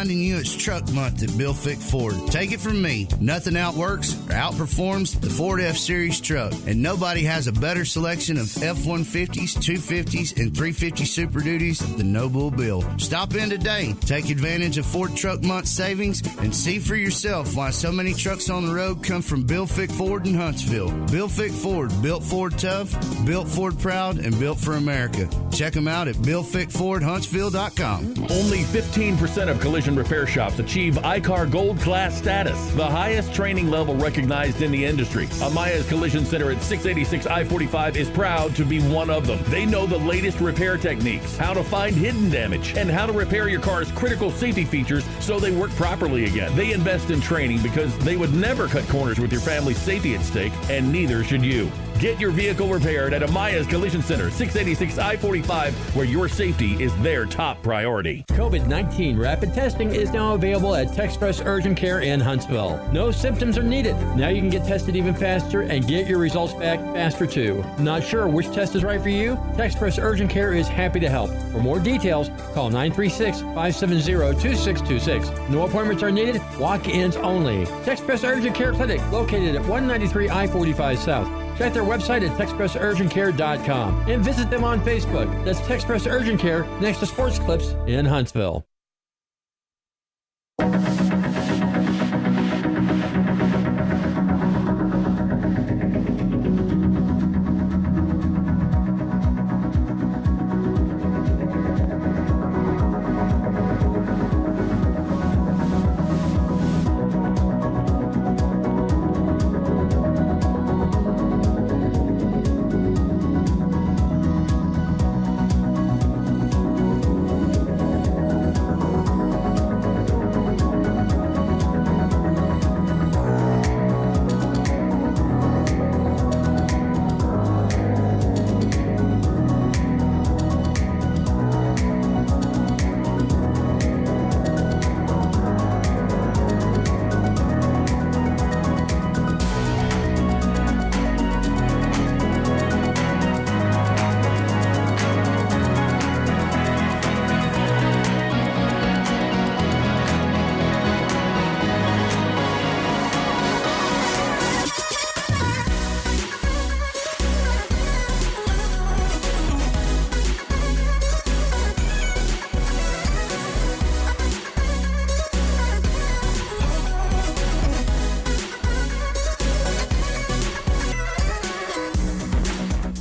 reminding you it's Truck Month at Bill Fick Ford. Take it from me, nothing outworks or outperforms the Ford F-Series truck, and nobody has a better selection of F-150s, 250s, and 350 Super Duties than No Bull Bill. Stop in today, take advantage of Ford Truck Month savings, and see for yourself why so many trucks on the road come from Bill Fick Ford in Huntsville. Bill Fick Ford, built Ford tough, built Ford proud, and built for America. Check them out at BillFickFordHuntsville.com. Only 15% of collision repair shops achieve ICAR Gold Class status, the highest training level recognized in the industry. Amaya's Collision Center at 686 I-45 is proud to be one of them. They know the latest repair techniques, how to find hidden damage, and how to repair your car's critical safety features so they work properly again. They invest in training because they would never cut corners with your family's safety at stake, and neither should you. Get your vehicle repaired at Amaya's Collision Center, 686 I-45, where your safety is their top priority. COVID-19 rapid testing is now available at TexPress Urgent Care in Huntsville. No symptoms are needed. Now you can get tested even faster and get your results back faster too. Not sure which test is right for you? TexPress Urgent Care is happy to help. For more details, call 936-570-2626. No appointments are needed. Walk-ins only. TexPress Urgent Care Clinic, located at 193 I-45 South. Check their website at TexPressUrgentCare.com and visit them on Facebook. That's TexPress Urgent Care next to Sports Clips in Huntsville.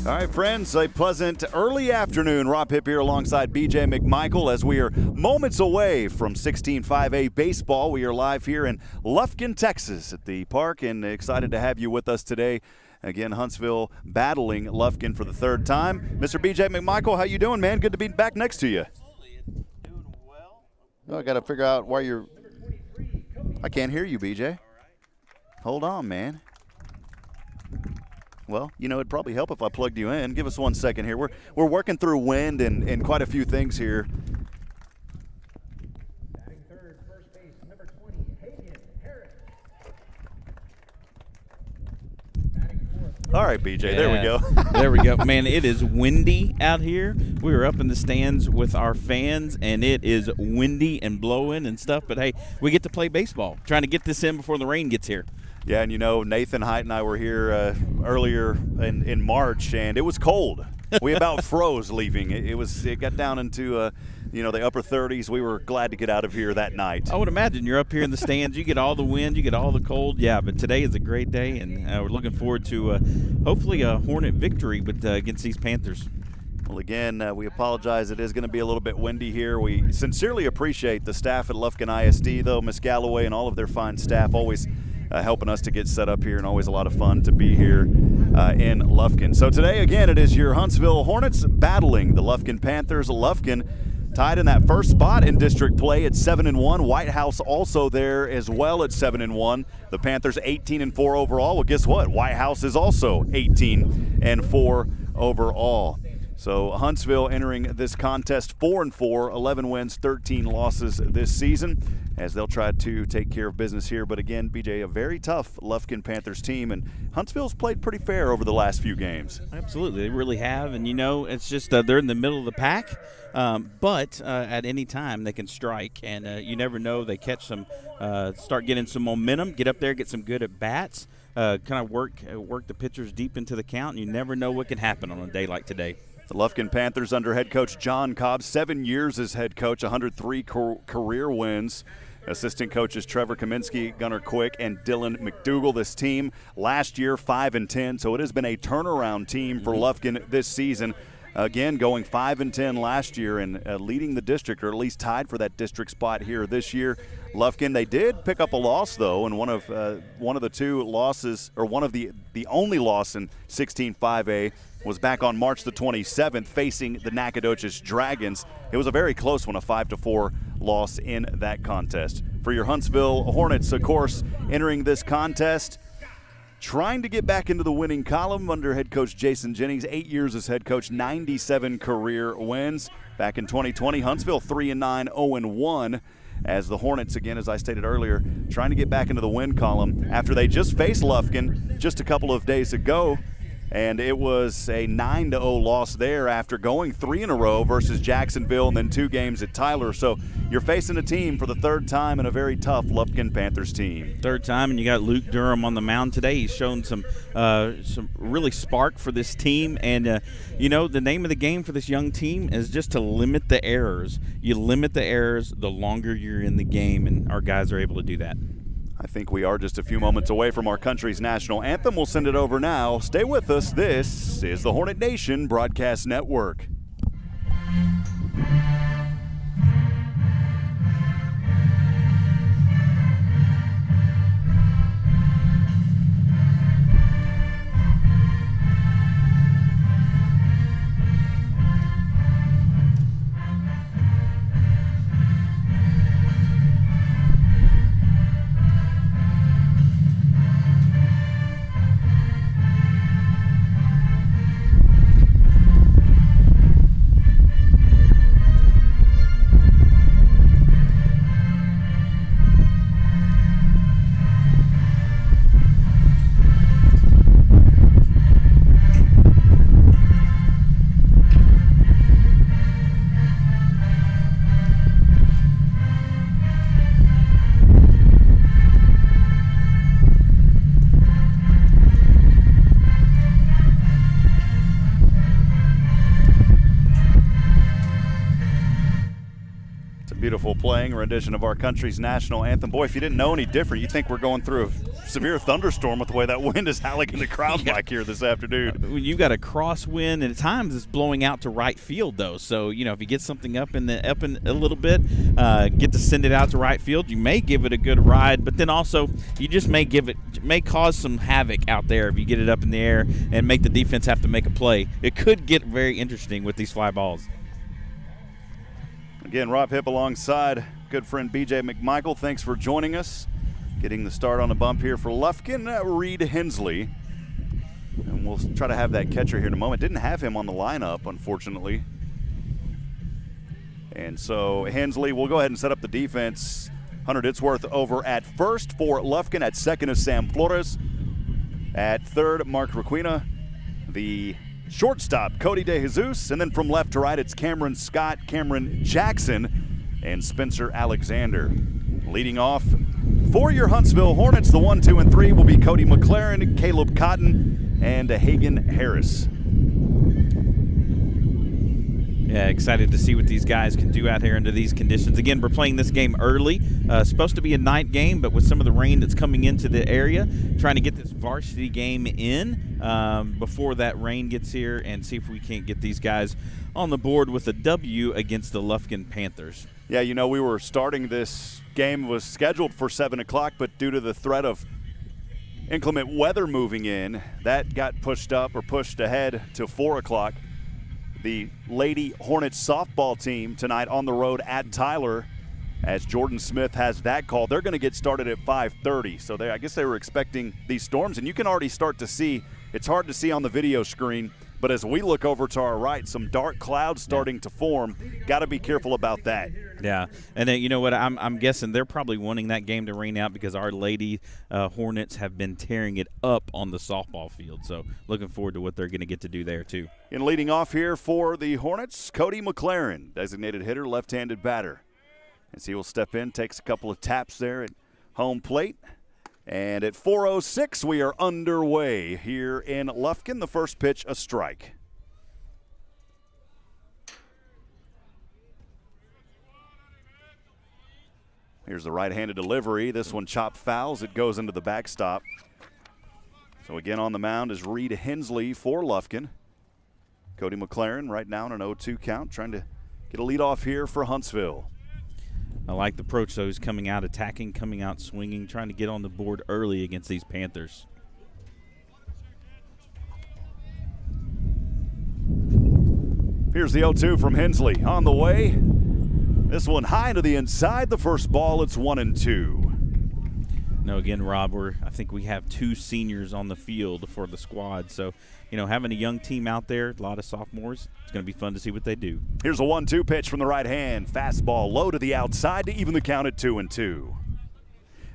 All right, friends, a pleasant early afternoon. Rob Hipp here alongside BJ McMichael as we are moments away from 16-5A baseball. We are live here in Lufkin, Texas at the park, and excited to have you with us today. Again, Huntsville battling Lufkin for the third time. Mr. BJ McMichael, how you doing, man? Good to be back next to you. Doing well. Oh, I got to figure out why you're – I can't hear you, BJ. Hold on, man. Well, you know, it'd probably help if I plugged you in. Give us 1 second here. We're working through wind and quite a few things here. Batting third, first base, number 20, Hayden Harris. Batting fourth. All right, BJ, there we go. There we go. Man, it is windy out here. We were up in the stands with our fans, and it is windy and blowing and stuff. But, hey, we get to play baseball, trying to get this in before the rain gets here. Yeah, and you know, Nathan Height and I were here earlier in March, and it was cold. We about froze leaving. It got down into the upper 30s. We were glad to get out of here that night. I would imagine you're up here in the stands. You get all the wind, you get all the cold. Yeah, but today is a great day, and we're looking forward to hopefully a Hornet victory against these Panthers. Well, again, we apologize. It is going to be a little bit windy here. We sincerely appreciate the staff at Lufkin ISD, though, Miss Galloway and all of their fine staff always helping us to get set up here, and always a lot of fun to be here in Lufkin. So today, again, it is your Huntsville Hornets battling the Lufkin Panthers. Lufkin tied in that first spot in district play at 7-1. White House also there as well at 7-1. The Panthers 18-4 overall. Well, guess what? White House is also 18-4 overall. So Huntsville entering this contest 4-4, 11 wins, 13 losses this season. as they'll try to take care of business here. But again, BJ, a very tough Lufkin Panthers team, and Huntsville's played pretty fair over the last few games. Absolutely, they really have, and it's just they're in the middle of the pack, but at any time they can strike, and you never know. They catch some, start getting some momentum, get up there, get some good at bats, kind of work the pitchers deep into the count, and you never know what can happen on a day like today. The Lufkin Panthers under head coach John Cobb, 7 years as head coach, 103 career wins. Assistant coaches Trevor Kaminsky, Gunnar Quick, and Dylan McDougall. This team last year 5-10, so it has been a turnaround team for Lufkin this season. Again, going 5-10 last year and leading the district, or at least tied for that district spot here this year. Lufkin, they did pick up a loss though, and one of the two losses, or one of the only loss in 16-5A was back on March the 27th facing the Nacogdoches Dragons. It was a very close one, a 5-4 loss in that contest. For your Huntsville Hornets, of course, entering this contest, trying to get back into the winning column under head coach Jason Jennings. 8 years as head coach, 97 career wins. Back in 2020, Huntsville 3-9, 0-1. As the Hornets, again, as I stated earlier, trying to get back into the win column after they just faced Lufkin just a couple of days ago. And it was a 9-0 loss there after going 3 in a row versus Jacksonville and then 2 games at Tyler. So you're facing a team for the third time and a very tough Lufkin Panthers team. Third time, and you got Luke Durham on the mound today. He's shown some really spark for this team. And, the name of the game for this young team is just to limit the errors. You limit the errors the longer you're in the game, and our guys are able to do that. I think we are just a few moments away from our country's national anthem. We'll send it over now. Stay with us. This is the Hornet Nation Broadcast Network. Beautiful playing rendition of our country's national anthem. Boy, if you didn't know any different, you'd think we're going through a severe thunderstorm with the way that wind is howling in the crowd back here this afternoon. When you've got a crosswind, and at times it's blowing out to right field, though. So, if you get something up in a little bit, get to send it out to right field, you may give it a good ride, but then also you just may cause some havoc out there if you get it up in the air and make the defense have to make a play. It could get very interesting with these fly balls. Again, Rob Hipp alongside good friend BJ McMichael. Thanks for joining us. Getting the start on the bump here for Lufkin, Reed Hensley. And we'll try to have that catcher here in a moment. Didn't have him on the lineup, unfortunately. And so Hensley will go ahead and set up the defense. Hunter Ditzworth over at first for Lufkin. At second is Sam Flores. At third, Mark Requena. The shortstop, Cody DeJesus, and then from left to right, it's Cameron Scott, Cameron Jackson, and Spencer Alexander. Leading off for your Huntsville Hornets, the 1, 2, and 3 will be Cody McLaren, Caleb Cotton, and Hagen Harris. Yeah, excited to see what these guys can do out here under these conditions. Again, we're playing this game early. Supposed to be a night game, but with some of the rain that's coming into the area, trying to get this varsity game in before that rain gets here and see if we can't get these guys on the board with a W against the Lufkin Panthers. Yeah, we were starting this game, was scheduled for 7 o'clock, but due to the threat of inclement weather moving in, that got pushed ahead to 4 o'clock. The Lady Hornets softball team tonight on the road at Tyler, as Jordan Smith has that call. They're going to get started at 5:30. So I guess they were expecting these storms, and you can already start to see, it's hard to see on the video screen, But as we look over to our right, some dark clouds starting to form. Got to be careful about that. Yeah, and then, you know what, I'm guessing they're probably wanting that game to rain out because our Lady Hornets have been tearing it up on the softball field. So looking forward to what they're going to get to do there too. In leading off here for the Hornets, Cody McLaren, designated hitter, left-handed batter. As he will step in, takes a couple of taps there at home plate. And at 4:06, we are underway here in Lufkin. The first pitch, a strike. Here's the right-handed delivery. This one chopped fouls. It goes into the backstop. So again on the mound is Reed Hensley for Lufkin. Cody McLaren right now on an 0-2 count, trying to get a lead off here for Huntsville. I like the approach, though. He's coming out attacking, coming out swinging, trying to get on the board early against these Panthers. Here's the 0-2 from Hensley on the way. This one high into the inside. The first ball, it's 1-2. No, again, Rob, I think we have 2 seniors on the field for the squad. So, you know, having a young team out there, a lot of sophomores, it's going to be fun to see what they do. Here's a 1-2 pitch from the right hand. Fastball low to the outside to even the count at 2-2.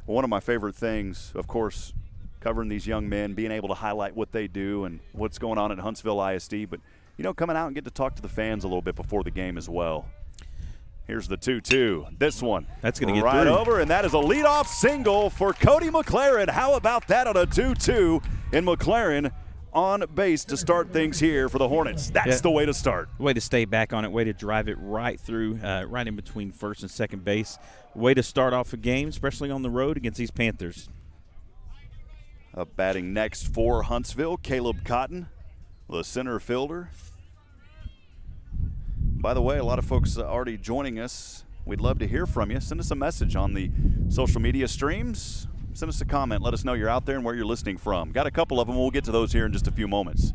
One of my favorite things, of course, covering these young men, being able to highlight what they do and what's going on at Huntsville ISD. But, you know, coming out and get to talk to the fans a little bit before the game as well. Here's the 2-2. This one that's going to get right through. Over, and that is a leadoff single for Cody McLaren. How about that on a 2-2? And McLaren on base to start things here for the Hornets. That's the way to start. Way to stay back on it. Way to drive it right through, right in between first and second base. Way to start off a game, especially on the road against these Panthers. Up batting next for Huntsville, Caleb Cotton, the center fielder. By the way, a lot of folks already joining us. We'd love to hear from you. Send us a message on the social media streams. Send us a comment. Let us know you're out there and where you're listening from. Got a couple of them. We'll get to those here in just a few moments.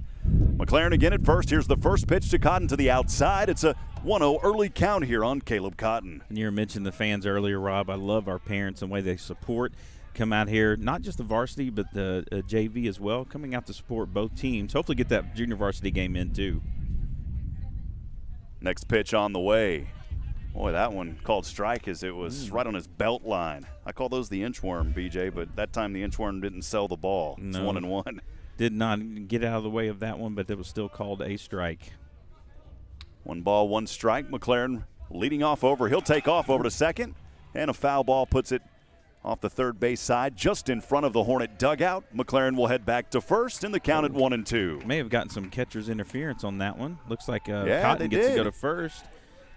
McLaren again at first. Here's the first pitch to Cotton to the outside. It's a 1-0 early count here on Caleb Cotton. And you were mentioning the fans earlier, Rob. I love our parents and the way they support. Come out here, not just the varsity, but the JV as well. Coming out to support both teams. Hopefully get that junior varsity game in too. Next pitch on the way. Boy, that one called strike as it was right on his belt line. I call those the inchworm, BJ, but that time the inchworm didn't sell the ball. It's 1-1. Did not get out of the way of that one, but it was still called a strike. 1 ball, 1 strike. McLaren leading off over. He'll take off over to second, and a foul ball puts it off the third base side, just in front of the Hornet dugout. McLaren will head back to first, and the count at 1-2. May have gotten some catcher's interference on that one. Looks like Yeah, Cotton gets to go did. to first.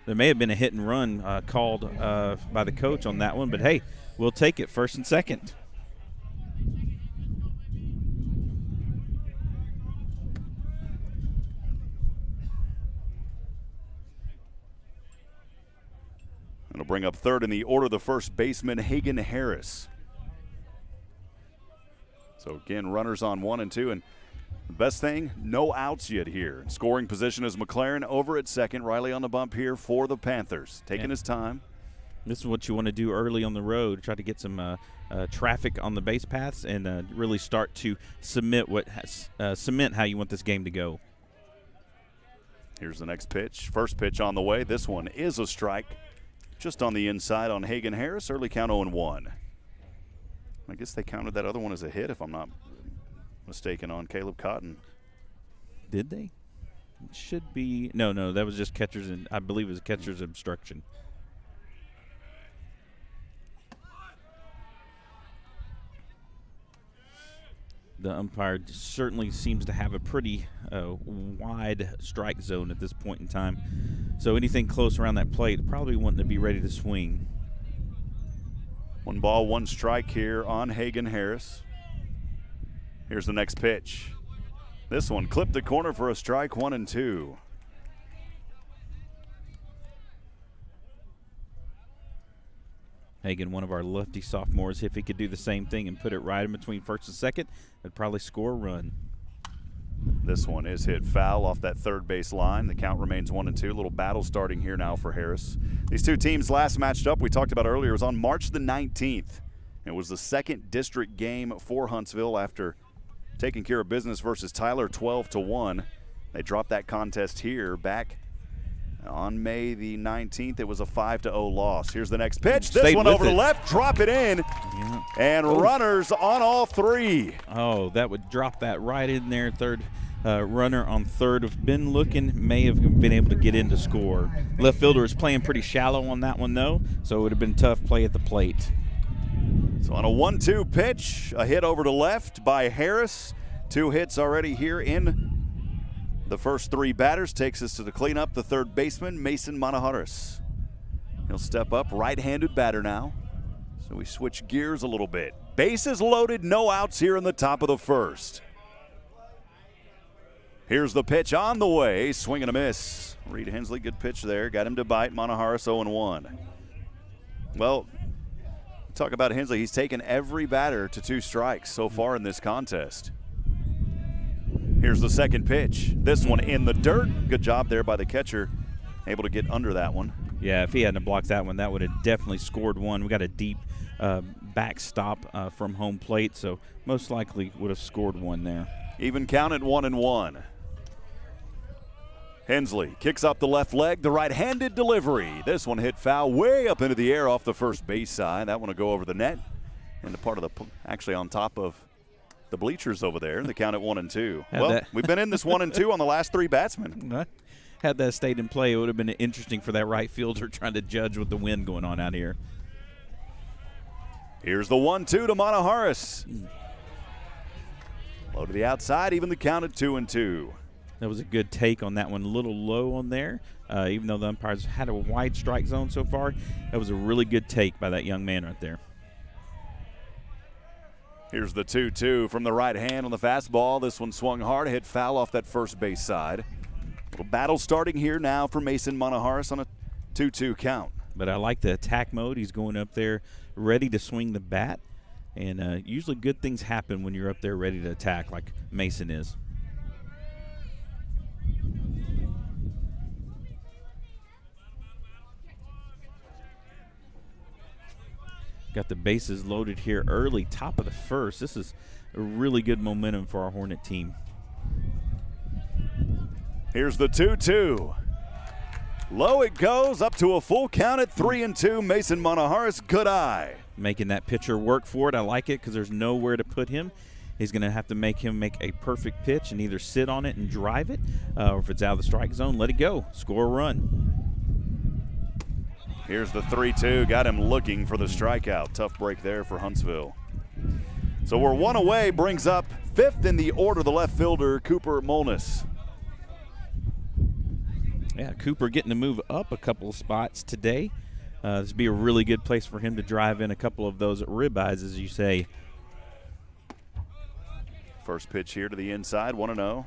There may have been a hit and run called by the coach on that one, but hey, we'll take it, first and second. It'll bring up third in the order, the first baseman, Hagen Harris. So again, runners on 1 and 2, and the best thing, no outs yet here. Scoring position is McLaren over at second. Riley on the bump here for the Panthers, taking his time. This is what you want to do early on the road, try to get some traffic on the base paths and really start to cement how you want this game to go. Here's the next pitch. First pitch on the way. This one is a strike. Just on the inside on Hagen Harris. Early count 0-1. I guess they counted that other one as a hit, if I'm not mistaken, on Caleb Cotton. Did they? It should be. No, that was just catcher's, and I believe it was catcher's obstruction. The umpire certainly seems to have a pretty wide strike zone at this point in time. So anything close around that plate probably wanting to be ready to swing. 1 ball, 1 strike here on Hagen Harris. Here's the next pitch. This one clipped the corner for a strike, 1-2. Hagen, one of our lefty sophomores, if he could do the same thing and put it right in between first and second, would probably score a run. This one is hit foul off that third base line. The count remains 1-2. A little battle starting here now for Harris. These two teams last matched up, we talked about earlier, was on March the 19th. It was the second district game for Huntsville after taking care of business versus Tyler 12-1. They dropped that contest here back on May the 19th. It was a 5-0 loss. Here's the next pitch. This one over the left, drop it in, and runners on all three. Oh, that would drop that right in there. Third runner on third. If been looking, may have been able to get in to score. Left fielder is playing pretty shallow on that one, though, so it would have been tough play at the plate. So on a 1-2 pitch, a hit over to left by Harris. 2 hits already here in the first 3 batters. Takes us to the cleanup, the third baseman, Mason Manaharis. He'll step up, right-handed batter now. So we switch gears a little bit. Bases loaded, no outs here in the top of the first. Here's the pitch on the way, swing and a miss. Reed Hensley, good pitch there, got him to bite. Manaharis 0-1. Well, talk about Hensley, he's taken every batter to 2 strikes so far in this contest. Here's the second pitch. This one in the dirt. Good job there by the catcher, able to get under that one. Yeah, if he hadn't blocked that one, that would have definitely scored one. We got a deep backstop from home plate, so most likely would have scored one there. Even count at 1-1. Hensley kicks up the left leg, the right-handed delivery. This one hit foul way up into the air off the first base side. That one will go over the net and the part of actually on top of the bleachers over there. The count at 1-2. Well, we've been in this 1-2 on the last 3 batsmen. Had that stayed in play, it would have been interesting for that right fielder trying to judge with the wind going on out here. Here's the 1-2 to Manaharis. Low to the outside, even the count at 2-2. That was a good take on that one. A little low on there. Even though the umpires had a wide strike zone so far, that was a really good take by that young man right there. Here's the 2-2 from the right hand on the fastball. This one swung hard, hit foul off that first base side. Little battle starting here now for Mason Manaharis on a 2-2 count. But I like the attack mode. He's going up there ready to swing the bat. And usually good things happen when you're up there ready to attack like Mason is. Got the bases loaded here early, top of the first. This is a really good momentum for our Hornet team. Here's the 2-2. Low it goes, up to a full count at 3-2. Mason Manaharis, good eye. Making that pitcher work for it. I like it because there's nowhere to put him. He's going to have to make him make a perfect pitch and either sit on it and drive it, or if it's out of the strike zone, let it go. Score a run. Here's the 3-2. Got him looking for the strikeout. Tough break there for Huntsville. So we're 1 away, brings up 5th in the order, the left fielder, Cooper Molness. Yeah, Cooper getting to move up a couple of spots today. This would be a really good place for him to drive in a couple of those ribeyes, as you say. First pitch here to the inside, 1-0.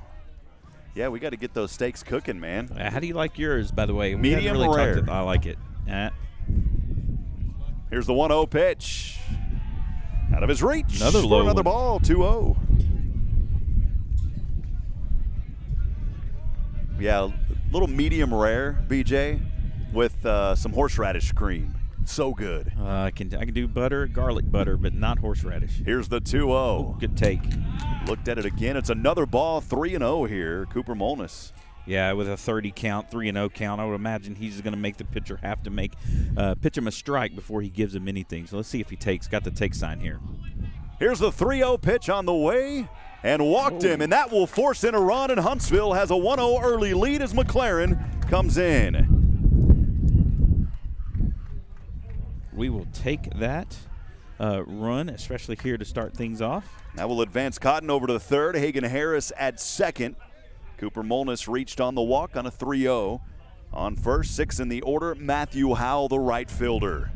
Yeah, we got to get those steaks cooking, man. How do you like yours, by the way? Medium rare. I like it. Here's the 1-0 pitch. Out of his reach. Another low another one. ball, 2-0. Yeah, a little medium rare, BJ, with some horseradish cream. So good. I can do butter, garlic butter, but not horseradish. Here's the 2-0. Good take. Looked at it again. It's another ball, 3-0 here. Cooper Molness. Yeah, with a 30 count, 3-0 count, I would imagine he's going to make the pitcher have to pitch him a strike before he gives him anything. So let's see if he takes. Got the take sign here. Here's the 3-0 pitch on the way, and walked him, and that will force in a run, and Huntsville has a 1-0 early lead as McLaren comes in. We will take that run, especially here to start things off. Now we'll advance Cotton over to the third. Hagen Harris at second. Cooper Molness reached on the walk on a 3-0. On first, 6 in the order, Matthew Howell, the right fielder.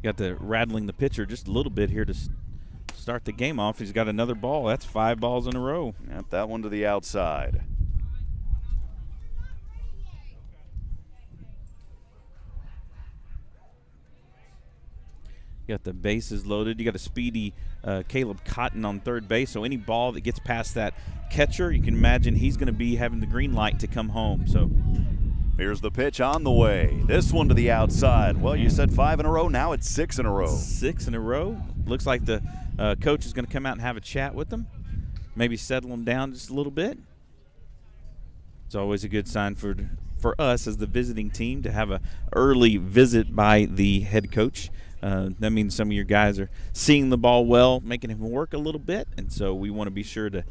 Got the rattling the pitcher just a little bit here to start the game off. He's got another ball. That's 5 balls in a row. Yep, that one to the outside. You got the bases loaded. You got a speedy Caleb Cotton on third base. So any ball that gets past that catcher, you can imagine he's going to be having the green light to come home. So here's the pitch on the way. This one to the outside. Well, you said 5 in a row. Now it's 6 in a row. 6 in a row. Looks like the coach is going to come out and have a chat with them, maybe settle them down just a little bit. It's always a good sign for us as the visiting team to have an early visit by the head coach. That means some of your guys are seeing the ball well, making him work a little bit, and so we want to be sure to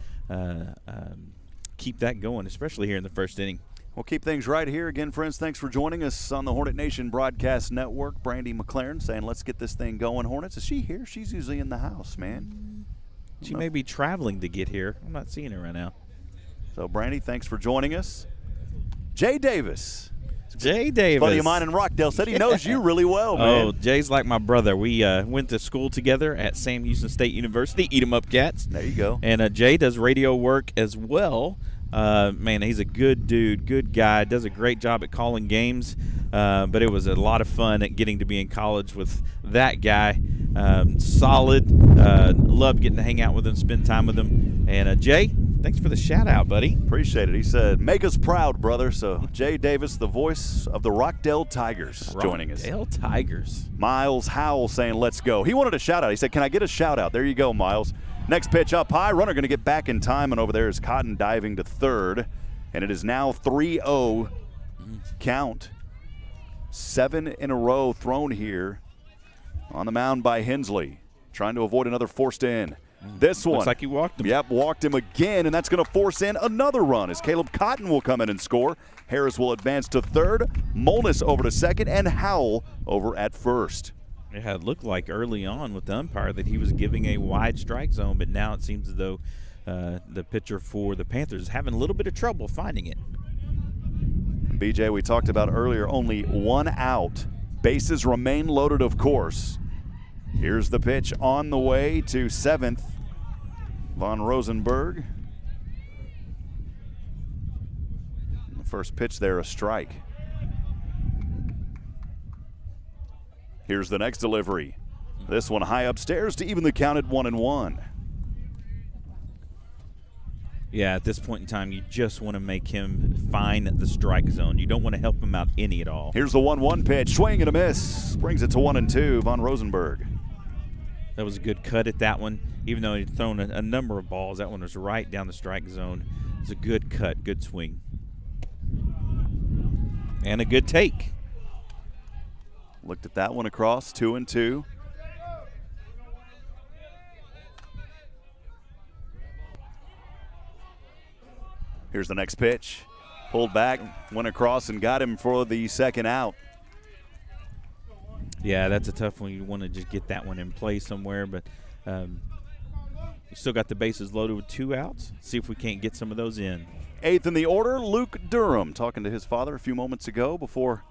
keep that going, especially here in the first inning. We'll keep things right here. Again, friends, thanks for joining us on the Hornet Nation Broadcast Network. Brandy McLaren saying, let's get this thing going. Hornets, is she here? She's usually in the house, man. She may be traveling to get here. I'm not seeing her right now. So, Brandy, thanks for joining us. Jay Davis. Jay Davis. Buddy of mine in Rockdale said he knows you really well, man. Oh, Jay's like my brother. We went to school together at Sam Houston State University, Eat 'em Up Cats. There you go. And Jay does radio work as well. Man, he's a good dude, good guy, does a great job at calling games. But it was a lot of fun at getting to be in college with that guy. Solid. Loved getting to hang out with him, spend time with him. And Jay, thanks for the shout-out, buddy. Appreciate it. He said, make us proud, brother. So, Jay Davis, the voice of the Rockdale Tigers, joining us. Rockdale Tigers. Miles Howell saying, let's go. He wanted a shout-out. He said, can I get a shout-out? There you go, Miles. Next pitch up high. Runner going to get back in time, and over there is Cotton diving to third. And it is now 3-0 count. 7 in a row thrown here on the mound by Hensley, trying to avoid another forced in. This one. Looks like he walked him. Yep, walked him again, and that's going to force in another run as Caleb Cotton will come in and score. Harris will advance to third, Molness over to second, and Howell over at first. It had looked like early on with the umpire that he was giving a wide strike zone, but now it seems as though the pitcher for the Panthers is having a little bit of trouble finding it. BJ, we talked about earlier, only one out. Bases remain loaded, of course. Here's the pitch on the way to seventh. Von Rosenberg. The first pitch there, a strike. Here's the next delivery. This one high upstairs to even the count at 1-1. Yeah, at this point in time, you just want to make him find the strike zone. You don't want to help him out any at all. Here's the 1-1 pitch. Swing and a miss. Brings it to 1-2. Von Rosenberg. That was a good cut at that one. Even though he'd thrown a number of balls, that one was right down the strike zone. It was a good cut, good swing. And a good take. Looked at that one across, 2-2. Here's the next pitch. Pulled back, went across, and got him for the second out. Yeah, that's a tough one. You want to just get that one in play somewhere, but you still got the bases loaded with 2 outs. See if we can't get some of those in. 8th in the order, Luke Durham, talking to his father a few moments ago before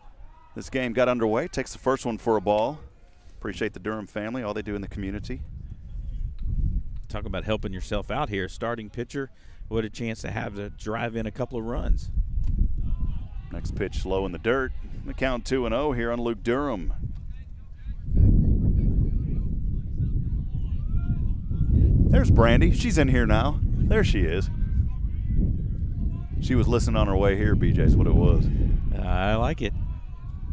this game got underway. Takes the first one for a ball. Appreciate the Durham family, all they do in the community. Talk about helping yourself out here. Starting pitcher, what a chance to have to drive in a couple of runs. Next pitch low in the dirt. The count 2-0 here on Luke Durham. There's Brandy. She's in here now. There she is. She was listening on her way here, BJ, is what it was. I like it.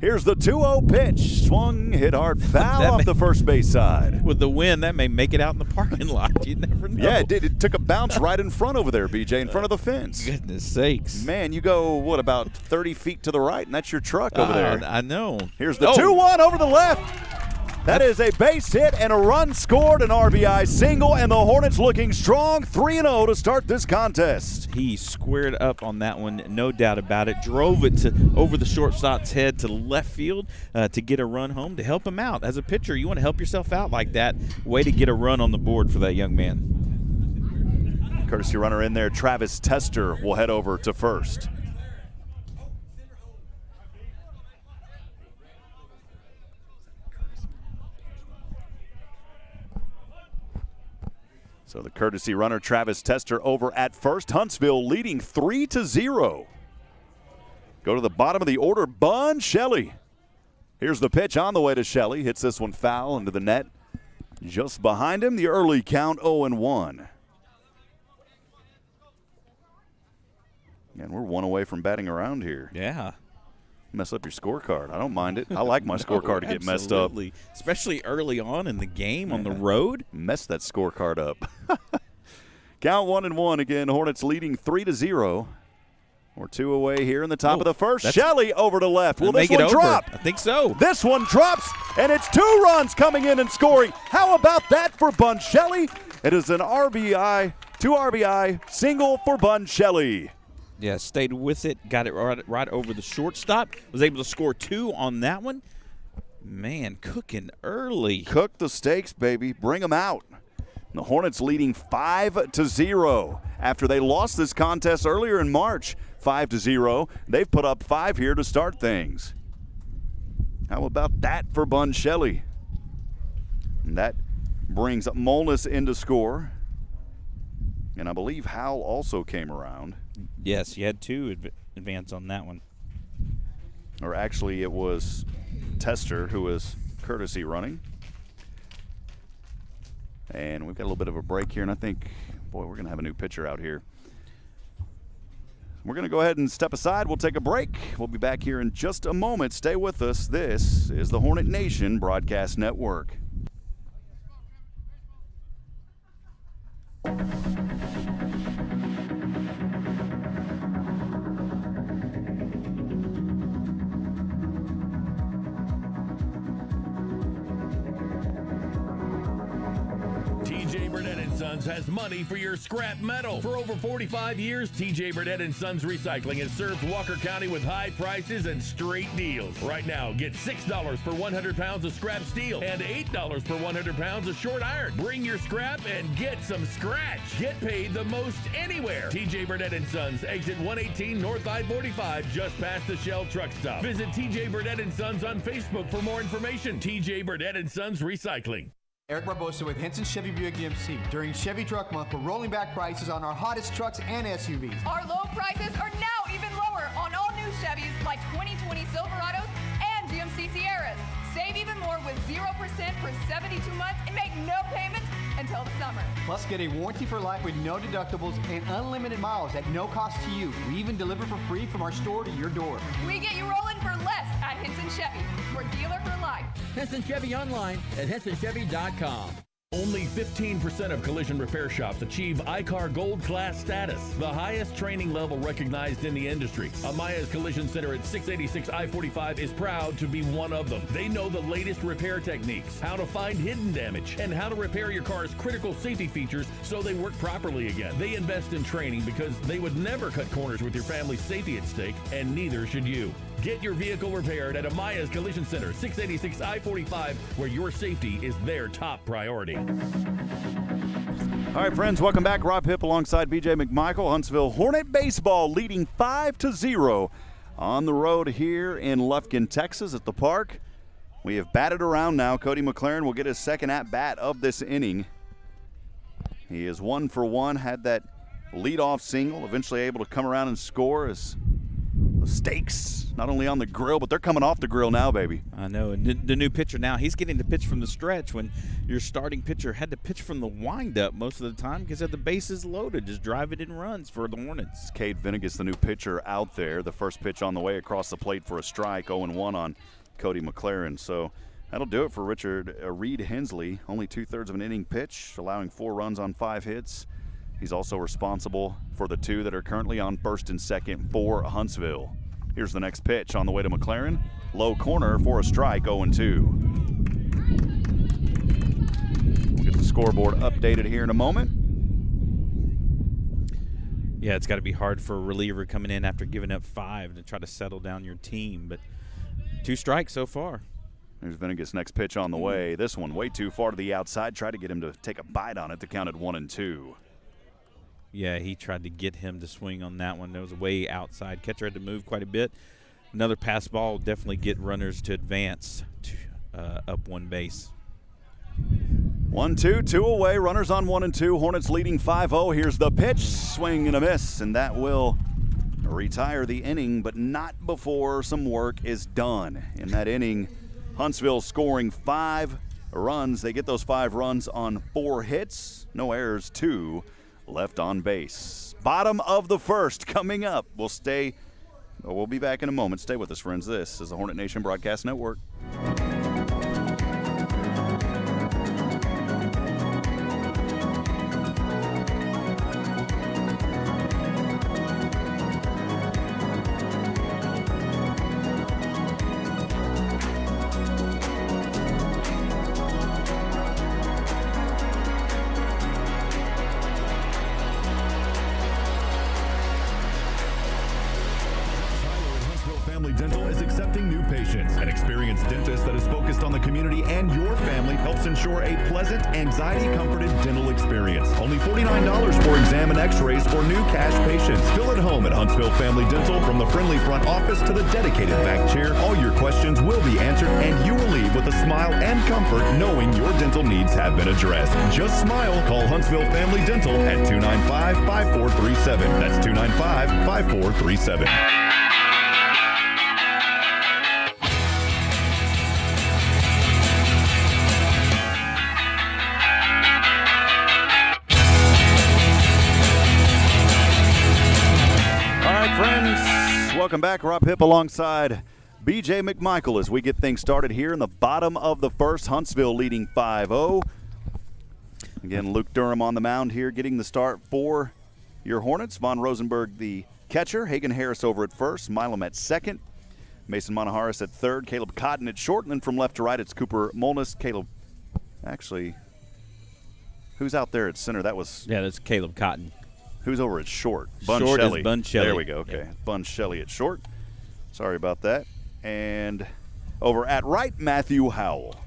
Here's the 2-0 pitch. Swung, hit hard, foul off the first base side. With the wind, that may make it out in the parking lot. You never know. Yeah, it did. It took a bounce right in front over there, BJ, in front of the fence. Goodness sakes. Man, you go, what, about 30 feet to the right, and that's your truck over there. I know. Here's the 2-1 over the left. That is a base hit and a run scored, an RBI single, and the Hornets looking strong, 3-0 to start this contest. He squared up on that one, no doubt about it. Drove it over the shortstop's head to left field to get a run home to help him out. As a pitcher, you want to help yourself out like that. Way to get a run on the board for that young man. Courtesy runner in there, Travis Tester will head over to first. So the courtesy runner, Travis Tester, over at first. Huntsville leading 3-0. Go to the bottom of the order, Bun Shelley. Here's the pitch on the way to Shelley. Hits this one foul into the net. Just behind him, the early count 0-1. And we're one away from batting around here. Yeah. Mess up your scorecard. I don't mind it. I like my scorecard to get messed up. Especially early on in the game on the road. Mess that scorecard up. Count 1-1 again. Hornets leading 3-0. We're 2 away here in the top of the first. Shelley over to left. Will this one drop? I think so. This one drops, and it's 2 runs coming in and scoring. How about that for Bun Shelley? It is an RBI, 2 RBI, single for Bun Shelley. Yeah, stayed with it, got it right over the shortstop, was able to score 2 on that one. Man, cooking early. Cook the steaks, baby. Bring them out. The Hornets leading 5-0 after they lost this contest earlier in March. 5-0. They've put up 5 here to start things. How about that for Bun Shelley? And that brings Molness into score. And I believe Howell also came around. Yes, you had 2 advance on that one. Or actually, it was Tester who was courtesy running. And we've got a little bit of a break here, and I think, boy, we're going to have a new pitcher out here. We're going to go ahead and step aside. We'll take a break. We'll be back here in just a moment. Stay with us. This is the Hornet Nation Broadcast Network. TJ Burnett & Sons has money for your scrap metal. For over 45 years, TJ Burnett & Sons Recycling has served Walker County with high prices and straight deals. Right now, get $6 for 100 pounds of scrap steel and $8 for 100 pounds of short iron. Bring your scrap and get some scratch. Get paid the most anywhere. TJ Burnett & Sons, exit 118 North I-45, just past the Shell truck stop. Visit TJ Burnett & Sons on Facebook for more information. TJ Burnett & Sons Recycling. Eric Barbosa with Henson Chevy Buick GMC. During Chevy Truck Month, we're rolling back prices on our hottest trucks and SUVs. Our low prices are now even lower on all new Chevys like 2020 Silverados and GMC Sierras. Save even more with 0% for 72 months and make no payments until the summer. Plus, get a warranty for life with no deductibles and unlimited miles at no cost to you. We even deliver for free from our store to your door. We get you rolling for less at Henson Chevy. We're dealer for life. Henson Chevy online at HensonChevy.com. Only 15% of collision repair shops achieve ICAR Gold Class status, the highest training level recognized in the industry. Amaya's Collision Center at 686 I-45 is proud to be one of them. They know the latest repair techniques, how to find hidden damage, and how to repair your car's critical safety features so they work properly again. They invest in training because they would never cut corners with your family's safety at stake, and neither should you. Get your vehicle repaired at Amaya's Collision Center, 686 I-45, where your safety is their top priority. All right, friends, welcome back. Rob Hipp alongside BJ McMichael. Huntsville Hornet baseball leading 5-0 on the road here in Lufkin, Texas at the park. We have batted around now. Cody McLaren will get his second at-bat of this inning. He is 1 for 1, had that leadoff single, eventually able to come around and score as the steaks, not only on the grill, but they're coming off the grill now, baby. I know. And the new pitcher now, he's getting to pitch from the stretch when your starting pitcher had to pitch from the windup most of the time because the bases loaded, just drive it in runs for the Hornets. Cade Venegas, the new pitcher out there. The first pitch on the way across the plate for a strike, 0-1 on Cody McLaren. So that'll do it for Richard Reed Hensley. Only 2/3 of an inning pitch, allowing 4 runs on 5 hits. He's also responsible for the 2 that are currently on first and second for Huntsville. Here's the next pitch on the way to McLaren. Low corner for a strike, 0-2. We'll get the scoreboard updated here in a moment. Yeah, it's got to be hard for a reliever coming in after giving up 5 to try to settle down your team. But 2 strikes so far. There's Venegas' next pitch on the way. This one way too far to the outside. Try to get him to take a bite on it. The count at 1-2. Yeah, he tried to get him to swing on that one. That was way outside. Catcher had to move quite a bit. Another pass ball will definitely get runners to advance to, up 1 base. 1-2, 2 away. Runners on 1 and 2. Hornets leading 5-0. Here's the pitch. Swing and a miss, and that will retire the inning, but not before some work is done. In that inning, Huntsville scoring 5 runs. They get those 5 runs on 4 hits. No errors, 2 left on base. Bottom of the first coming up. We'll stay We'll be back in a moment. Stay with us, friends. This is the Hornet Nation Broadcast Network. Dental is accepting new patients. An experienced dentist that is focused on the community and your family helps ensure a pleasant, anxiety-comforted dental experience. Only $49 for exam and x-rays for new cash patients. Feel at home at Huntsville Family Dental. From the friendly front office to the dedicated back chair, all your questions will be answered and you will leave with a smile and comfort knowing your dental needs have been addressed. Just smile. Call Huntsville Family Dental at 295-5437. That's 295-5437. Welcome back. Rob Hipp alongside BJ McMichael as we get things started here in the bottom of the first. Huntsville leading 5-0. Again, Luke Durham on the mound here getting the start for your Hornets. Von Rosenberg, the catcher. Hagen Harris over at first. Milam at second. Mason Monaharis at third. Caleb Cotton at short. And then from left to right, it's Cooper Molness. Caleb, actually, who's out there at center? That's Caleb Cotton. Who's over at short? Bun Short Shelley. is Bun Shelley. There we go. Okay. Yep. Bun Shelley at short. Sorry about that. And over at right, Matthew Howell.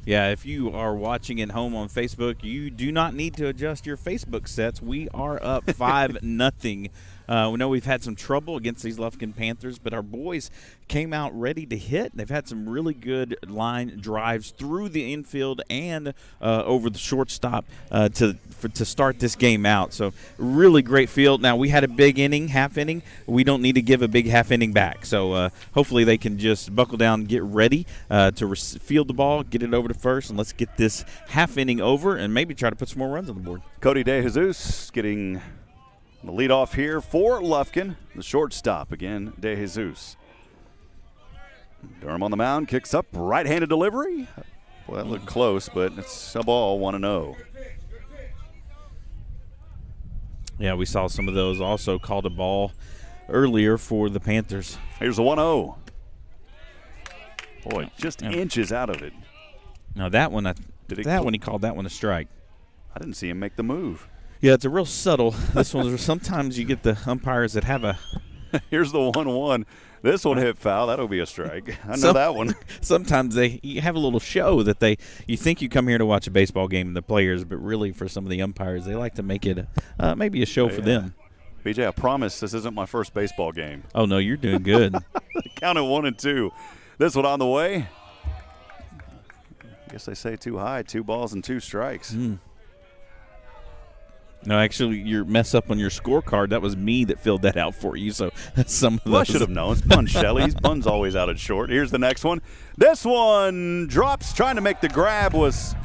Yeah, if you are watching at home on Facebook, you do not need to adjust your Facebook sets. We are up 5-0. We know we've had some trouble against these Lufkin Panthers, but our boys came out ready to hit. They've had some really good line drives through the infield and over the shortstop to start this game out. So really great field. Now, we had a big inning, half inning. We don't need to give a big half inning back. So hopefully they can just buckle down, get ready to field the ball, get it over to first, and let's get this half inning over and maybe try to put some more runs on the board. Cody DeJesus getting the leadoff here for Lufkin, the shortstop again, DeJesus. Durham on the mound, kicks up, right-handed delivery. Well, that looked close, but it's a ball, 1-0. Yeah, we saw some of those also called a ball earlier for the Panthers. Here's a 1-0. Boy, just inches out of it. Now that one, he called that one a strike. I didn't see him make the move. Yeah, it's a real subtle. This one, sometimes you get the umpires that have a. Here's the 1-1. This one hit foul. That'll be a strike. I know that one. Sometimes you have a little show that you think you come here to watch a baseball game, the players, but really for some of the umpires, they like to make it maybe a show for them. BJ, I promise this isn't my first baseball game. Oh, no, you're doing good. Count it 1-2. This one on the way. I guess they say too high, 2 balls and 2 strikes. No, actually, your mess up on your scorecard, that was me that filled that out for you. So some of those. Well, I should have known. It's Bun Shelley. Bun's always out at short. Here's the next one. This one drops. Trying to make the grab was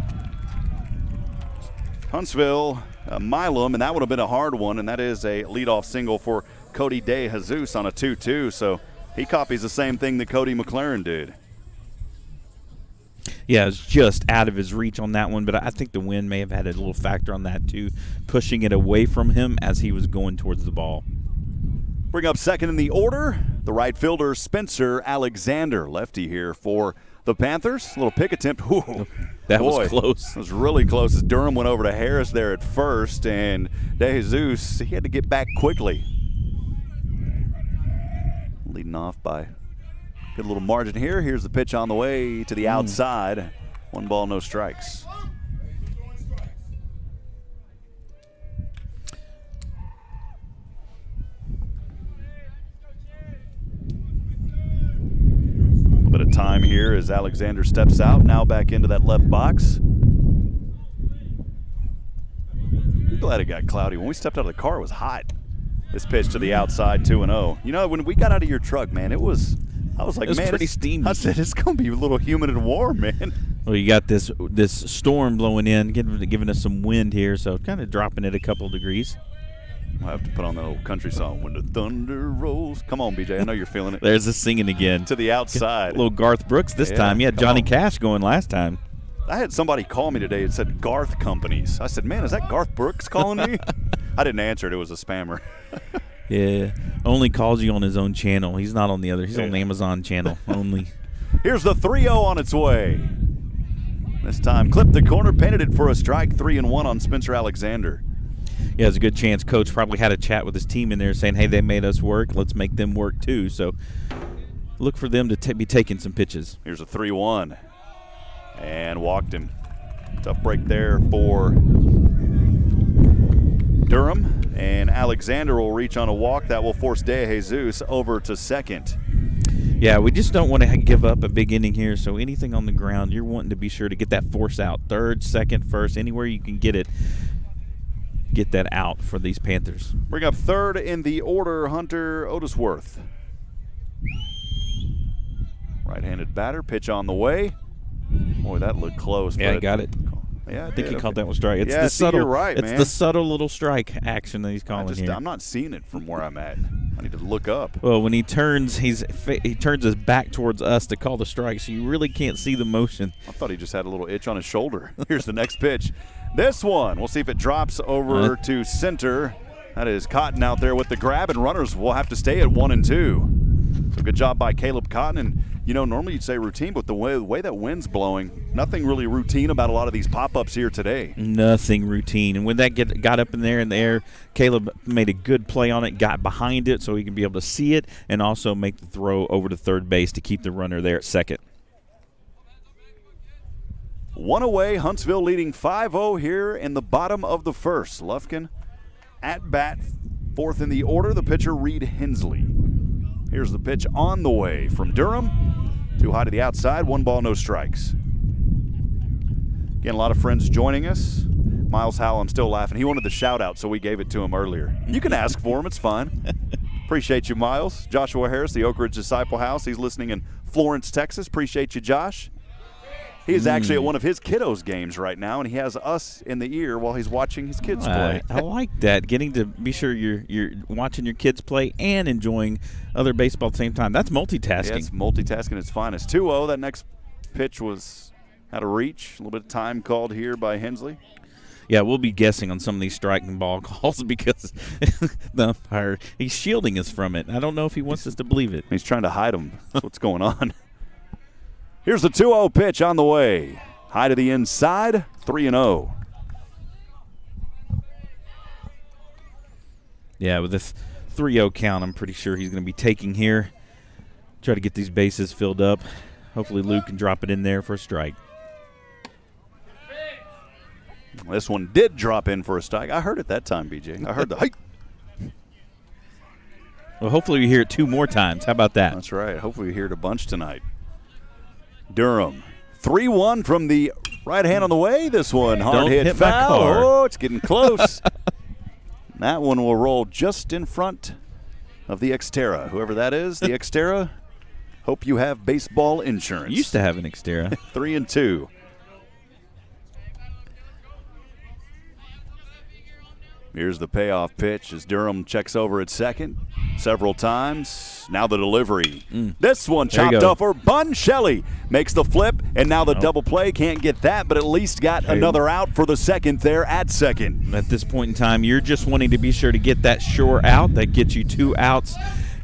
Huntsville Milam, and that would have been a hard one, and that is a leadoff single for Cody DeJesus on a 2-2. So he copies the same thing that Cody McLaren did. Yeah, it's just out of his reach on that one, but I think the wind may have had a little factor on that too, pushing it away from him as he was going towards the ball. Bring up second in the order, the right fielder Spencer Alexander, lefty here for the Panthers. A little pick attempt. Ooh, that was close. It was really close as Durham went over to Harris there at first, and DeJesus, he had to get back quickly. Leading off by good little margin here. Here's the pitch on the way to the outside. 1 ball, no strikes. A bit of time here as Alexander steps out. Now back into that left box. I'm glad it got cloudy. When we stepped out of the car, it was hot. This pitch to the outside, 2-0. You know, when we got out of your truck, man, I was like, man, pretty steamy. I said, it's going to be a little humid and warm, man. Well, you got this storm blowing in, giving us some wind here, so kind of dropping it a couple degrees. I'll have to put on that old country song, When the Thunder Rolls. Come on, BJ. I know you're feeling it. There's the singing again. To the outside. A little Garth Brooks this time. You had Johnny Cash going last time. I had somebody call me today and said Garth Companies. I said, man, is that Garth Brooks calling me? I didn't answer it. It was a spammer. Yeah. Only calls you on his own channel. He's not on the other. He's on the Amazon channel only. Here's the 3-0 on its way. This time, clipped the corner, painted it for a strike, 3-1 on Spencer Alexander. Yeah, there's a good chance Coach probably had a chat with his team in there saying, hey, they made us work. Let's make them work too. So look for them to be taking some pitches. Here's a 3-1. And walked him. Tough break there for Durham. And Alexander will reach on a walk. That will force De Jesus over to second. Yeah, we just don't want to give up a big inning here. So anything on the ground, you're wanting to be sure to get that force out. Third, second, first, anywhere you can get it. Get that out for these Panthers. Bring up third in the order, Hunter Otisworth. Right-handed batter, pitch on the way. Boy, that looked close. Yeah, got it. Yeah, I think he called that one strike. It's yeah, the subtle. You're right, it's man. the subtle little strike action that he's calling here. I'm not seeing it from where I'm at. I need to look up. Well, when he turns, he turns his back towards us to call the strike, so you really can't see the motion. I thought he just had a little itch on his shoulder. Here's the next pitch. This one, we'll see if it drops over to center. That is Cotton out there with the grab, and runners will have to stay at 1 and 2. So good job by Caleb Cotton. And, you know, normally you'd say routine, but the way that wind's blowing, nothing really routine about a lot of these pop-ups here today. Nothing routine. And when that got up in the air, Caleb made a good play on it, got behind it so he can be able to see it, and also make the throw over to third base to keep the runner there at second. 1 away, Huntsville leading 5-0 here in the bottom of the first. Lufkin at bat, fourth in the order, the pitcher Reed Hensley. Here's the pitch on the way from Durham. Too high to the outside, 1 ball, no strikes. Again, a lot of friends joining us. Miles Howell, I'm still laughing. He wanted the shout out, so we gave it to him earlier. You can ask for him, it's fine. Appreciate you, Miles. Joshua Harris, the Oak Ridge Disciple House. He's listening in Florence, Texas. Appreciate you, Josh. He is actually at one of his kiddos' games right now, and he has us in the ear while he's watching his kids play. I like that, getting to be sure you're watching your kids play and enjoying other baseball at the same time. That's multitasking. Yeah, it's multitasking at its finest. 2-0, that next pitch was out of reach. A little bit of time called here by Hensley. Yeah, we'll be guessing on some of these striking ball calls because the umpire, he's shielding us from it. I don't know if he wants us to believe it. He's trying to hide them. That's what's going on. Here's the 2-0 pitch on the way. High to the inside, 3-0. Yeah, with this 3-0 count, I'm pretty sure he's going to be taking here. Try to get these bases filled up. Hopefully Luke can drop it in there for a strike. This one did drop in for a strike. I heard it that time, BJ. I heard the height. Well, hopefully we hear it 2 more times. How about that? That's right. Hopefully we hear it a bunch tonight. Durham, 3-1 from the right hand on the way. This one, hard hit foul. Oh, it's getting close. That one will roll just in front of the Xterra. Whoever that is, the Xterra, hope you have baseball insurance. You used to have an Xterra. 3-2. Here's the payoff pitch as Durham checks over at second several times. Now the delivery. This one chopped off for Bun Shelley. Makes the flip, and now the double play. Can't get that, but at least got another out for the second there at second. At this point in time, you're just wanting to be sure to get that shore out. That gets you 2 outs,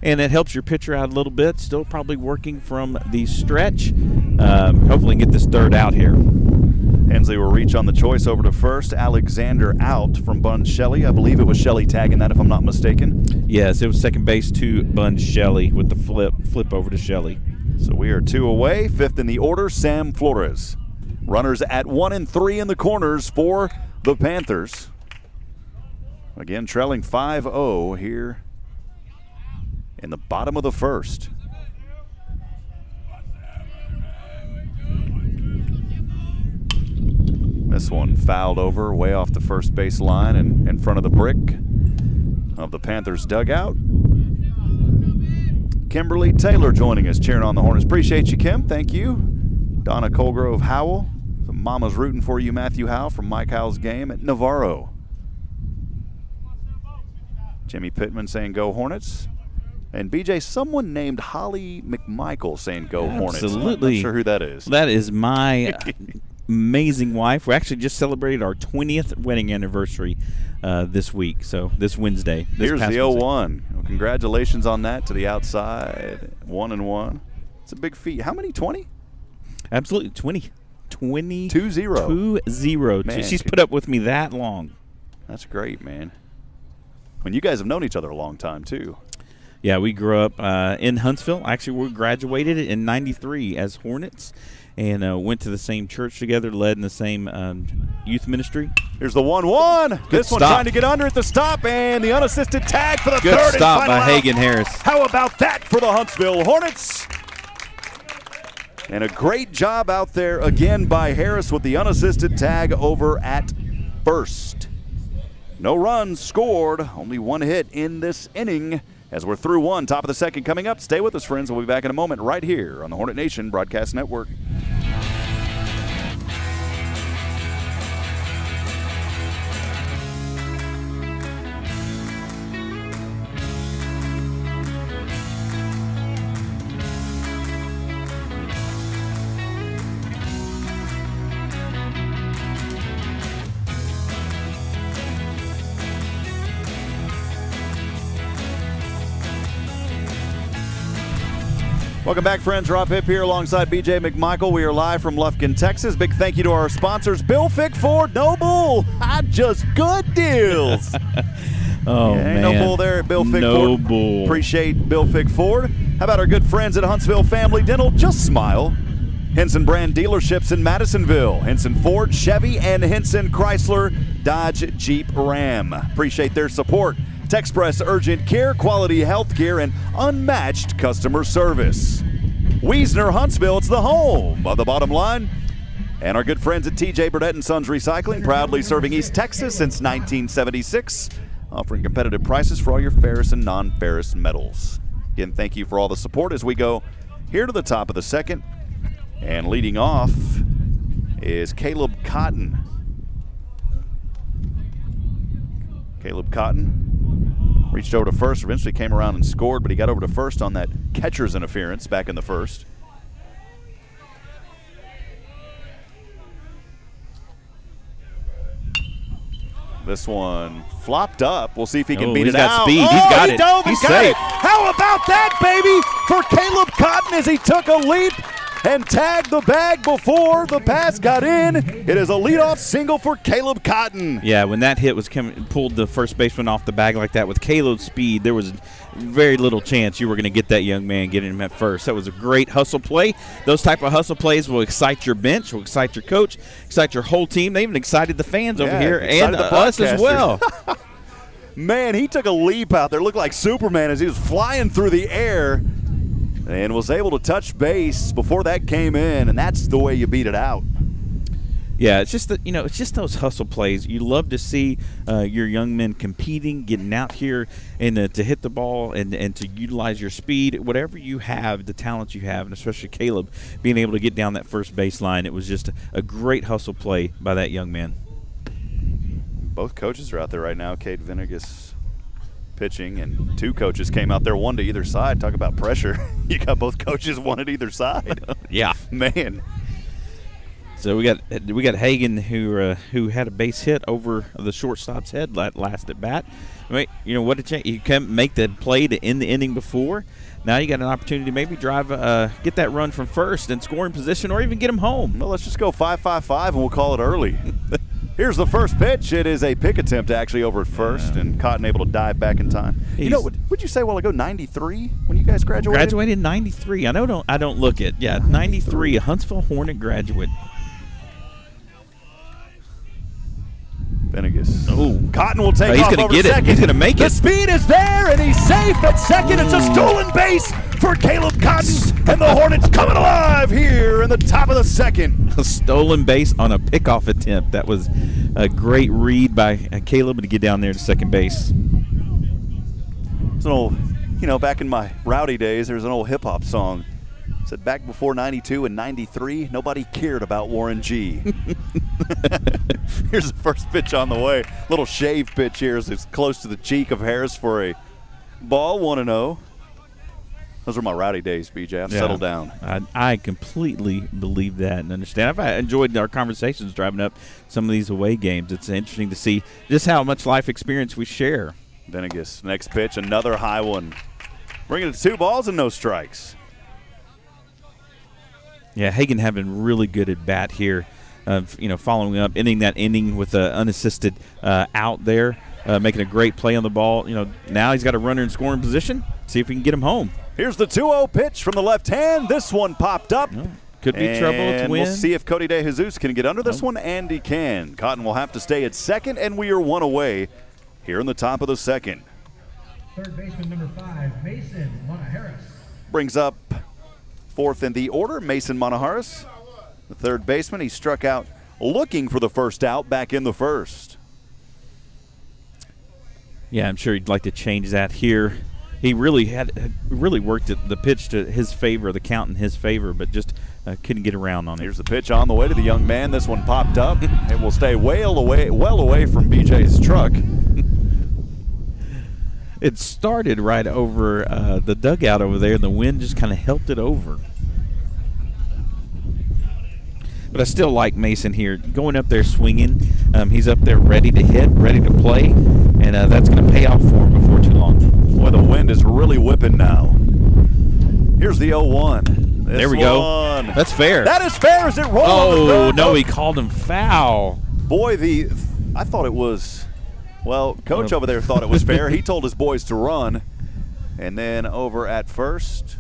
and it helps your pitcher out a little bit. Still probably working from the stretch. Hopefully get this third out here. Hensley will reach on the choice over to first. Alexander out from Bun Shelley. I believe it was Shelley tagging that, if I'm not mistaken. Yes, it was second base to Bun Shelley with the flip over to Shelley. So we are 2 away. Fifth in the order, Sam Flores. Runners at 1 and 3 in the corners for the Panthers. Again, trailing 5-0 here in the bottom of the first. This one fouled over way off the first base line and in front of the brick of the Panthers dugout. Kimberly Taylor joining us, cheering on the Hornets. Appreciate you, Kim. Thank you. Donna Colgrove Howell. The mama's rooting for you, Matthew Howell, from Mike Howell's game at Navarro. Jimmy Pittman saying go Hornets. And BJ, someone named Holly McMichael saying go Hornets. Absolutely. I'm not sure who that is. That is my amazing wife. We actually just celebrated our 20th wedding anniversary this week, so this Wednesday. Here's the 0-1. Well, congratulations on that to the outside. 1-1. It's a big feat. How many? 20? Absolutely. 20. 2-0. 2-0. Man, she's put up with me that long. That's great, man. When you guys have known each other a long time, too. Yeah, we grew up in Huntsville. Actually, we graduated in '93 as Hornets and went to the same church together, led in the same youth ministry. Here's the 1-1. This stop. one trying to get under at the stop, and the unassisted tag for the Good third stop and final by out. Hagen Harris. How about that for the Huntsville Hornets? And a great job out there again by Harris with the unassisted tag over at first. No runs scored, only one hit in this inning. As we're through one, top of the second coming up. Stay with us, friends. We'll be back in a moment right here on the Hornet Nation Broadcast Network. Welcome back, friends. Rob Hipp here alongside BJ McMichael. We are live from Lufkin, Texas. Big thank you to our sponsors, Bill Fick Ford, No Bull, just good deals. Man. No bull there at Bill Fick No Ford. bull. Appreciate Bill Fick Ford. How about our good friends at Huntsville Family Dental? Just smile. Henson brand dealerships in Madisonville. Henson Ford, Chevy, and Henson Chrysler, Dodge, Jeep, Ram. Appreciate their support. Texpress Urgent Care, quality health care, and unmatched customer service. Wiesner Huntsville, it's the home of the bottom line. And our good friends at TJ Burdett & Sons Recycling, proudly serving East Texas since 1976, offering competitive prices for all your ferrous and non-ferrous metals. Again, thank you for all the support as we go here to the top of the second. And leading off is Caleb Cotton. Caleb Cotton reached over to first, eventually came around and scored, but he got over to first on that catcher's interference back in the first. This one flopped up. We'll see if he can beat it out. He's got speed. Oh, He's got he it. dove and He's got safe. it. How about that, baby, for Caleb Cotton as he took a leap and tagged the bag before the pass got in. It is a leadoff single for Caleb Cotton. Yeah, when that hit was pulled the first baseman off the bag like that with Caleb's speed, there was very little chance you were going to get that young man getting him at first. That was a great hustle play. Those type of hustle plays will excite your bench, will excite your coach, excite your whole team. They even excited the fans over here and us as well. Man, he took a leap out there. Looked like Superman as he was flying through the air and was able to touch base before that came in, and that's the way you beat it out. Yeah, it's just that, it's just those hustle plays. You love to see your young men competing, getting out here and to hit the ball and to utilize your speed, whatever you have, the talent you have, and especially Caleb being able to get down that first baseline. It was just a great hustle play by that young man. Both coaches are out there right now. Cade Venegas pitching, and two coaches came out there, one to either side. Talk about pressure. You got both coaches, one at either side. Yeah. Man. So we got Hagen who had a base hit over the shortstop's head last at bat. What a change! You can make the play to end the inning before. Now you got an opportunity to maybe drive, get that run from first and scoring position, or even get him home. Well, let's just go 5-5-5 and we'll call it early. Here's the first pitch. It is a pick attempt actually over at first, and Cotton able to dive back in time. Would you say a while ago 93 when you guys graduated? Graduated in 93. I don't look it. Yeah, 93, a Huntsville Hornet graduate. Venegas. Oh, Cotton will take off he's gonna over get second. it. He's gonna make it. The speed is there, and he's safe at second. It's a stolen base for Caleb Cotton, and the Hornets coming alive here in the top of the second. A stolen base on a pickoff attempt. That was a great read by Caleb to get down there to second base. It's an old, back in my rowdy days, there's an old hip-hop song. Said back before 92 and 93, nobody cared about Warren G. Here's the first pitch on the way. Little shave pitch here as it's close to the cheek of Harris for a ball, 1-0. Those are my rowdy days, BJ. I've settled down. I completely believe that and understand. I've enjoyed our conversations driving up some of these away games. It's interesting to see just how much life experience we share. Venegas, next pitch, another high one. Bringing it to 2 balls and no strikes. Yeah, Hagan having really good at bat here, following up, ending that inning with an unassisted out there, making a great play on the ball. Now he's got a runner in scoring position. See if we can get him home. Here's the 2-0 pitch from the left hand. This one popped up. Could be trouble to win. We'll see if Cody De Jesus can get under this one, and he can. Cotton will have to stay at second, and we are 1 away here in the top of the second. Third baseman number 5, Mason Monaharis. Brings up fourth in the order, Mason Monaharis. The third baseman, he struck out looking for the first out back in the first. Yeah, I'm sure he'd like to change that here. He really had worked the pitch to his favor, the count in his favor, but just couldn't get around on it. Here's the pitch on the way to the young man. This one popped up. It will stay well away from BJ's truck. It started right over the dugout over there, and the wind just kind of helped it over. But I still like Mason here. Going up there swinging. He's up there ready to hit, ready to play, and that's going to pay off for him before too long. Boy, the wind is really whipping now. Here's the 0-1. There we go. That's fair. That is fair as it rolls. Oh, no, he called him foul. Boy, I thought it was, Coach over there thought it was fair. He told his boys to run. And then over at first,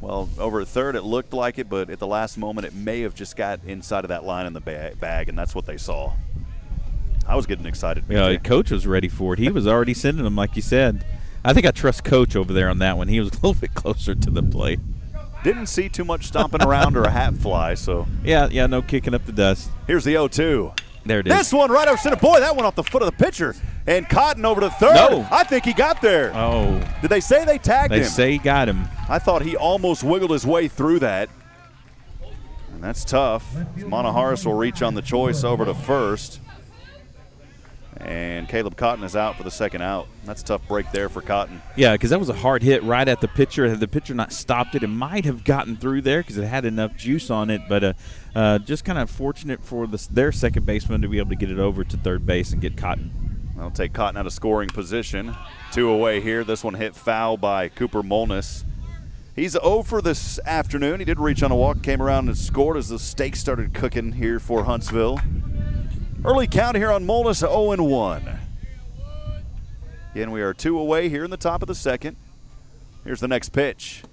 over at third, it looked like it, but at the last moment, it may have just got inside of that line in the bag, and that's what they saw. I was getting excited. Yeah, Coach was ready for it. He was already sending them, like you said. I think I trust Coach over there on that one. He was a little bit closer to the plate. Didn't see too much stomping around or a hat fly, so. Yeah, no kicking up the dust. Here's the 0-2. There it is. This one right over center. Boy, that went off the foot of the pitcher. And Cotton over to third. No. I think he got there. Oh. Did they say they tagged him? They say he got him. I thought he almost wiggled his way through that. And that's tough. Monaharis will reach on the choice over to first. And Caleb Cotton is out for the second out. That's a tough break there for Cotton. Yeah, because that was a hard hit right at the pitcher. Had the pitcher not stopped it, it might have gotten through there because it had enough juice on it. But just kind of fortunate for their second baseman to be able to get it over to third base and get Cotton. I'll take Cotton out of scoring position. 2 away here. This one hit foul by Cooper Molness. He's 0 for this afternoon. He did reach on a walk, came around and scored as the steaks started cooking here for Huntsville. Early count here on Molness, 0-1. Again, we are 2 away here in the top of the second. Here's the next pitch.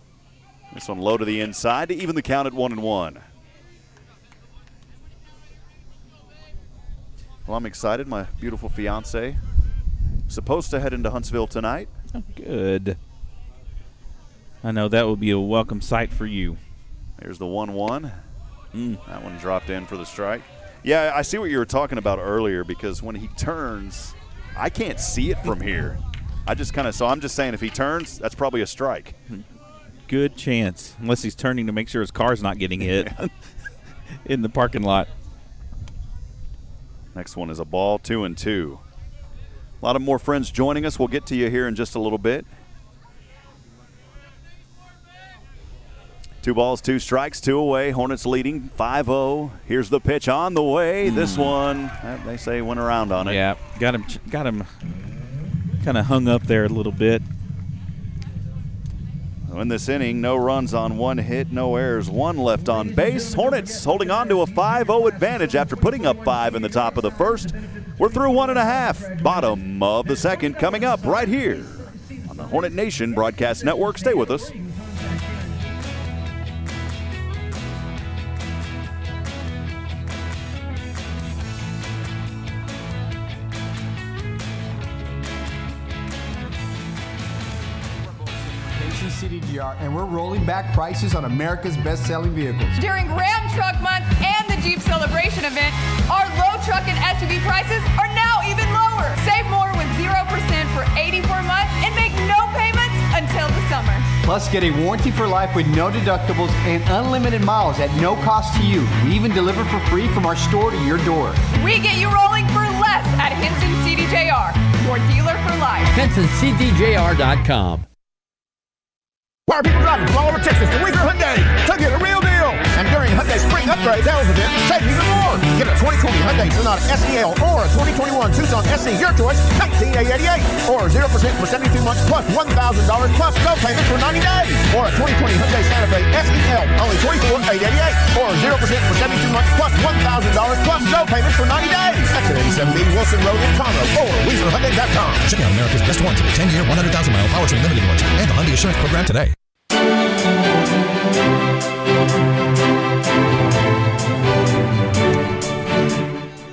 This one low to the inside to even the count at 1-1. Well, I'm excited. My beautiful fiance supposed to head into Huntsville tonight. Oh, good. I know that will be a welcome sight for you. There's the 1-1. That one dropped in for the strike. Yeah, I see what you were talking about earlier because when he turns, I can't see it from here. I'm just saying if he turns, that's probably a strike. Good chance, unless he's turning to make sure his car's not getting hit in the parking lot. Next one is a ball, 2-2. A lot of more friends joining us. We'll get to you here in just a little bit. 2 balls, 2 strikes, 2 away. Hornets leading 5-0. Here's the pitch on the way. This one, they say, went around on it. Yeah, got him kind of hung up there a little bit. In this inning, no runs on 1 hit, no errors, 1 left on base. Hornets holding on to a 5-0 advantage after putting up 5 in the top of the first. We're through 1.5. Bottom of the second coming up right here on the Hornet Nation Broadcast Network. Stay with us. CDGR, and we're rolling back prices on America's best-selling vehicles. During Ram Truck Month and the Jeep Celebration event, our low truck and SUV prices are now even lower. Save more with 0% for 84 months and make no payments until the summer. Plus, get a warranty for life with no deductibles and unlimited miles at no cost to you. We even deliver for free from our store to your door. We get you rolling for less at Henson CDJR, your dealer for life. HensonCDJR.com. Why are people driving from all over Texas to Weaver Hyundai to get a real deal? And during Hyundai Spring Upgrade Sales Event, save even more. Get a 2020 Hyundai Sonata SEL or a 2021 Tucson SC, your choice, $19,888. Or 0% for 72 months plus $1,000 plus no payment for 90 days. Or a 2020 Hyundai Santa Fe SEL, only $24,888. Or 0% for 72 months plus $1,000 plus no payment for 90 days. Exit 87B Wilson Road in Conroe or WeaverHyundai.com. Check out America's best warranty, 10-year, 100,000-mile powertrain limited warranty, and the Hyundai Assurance Program today.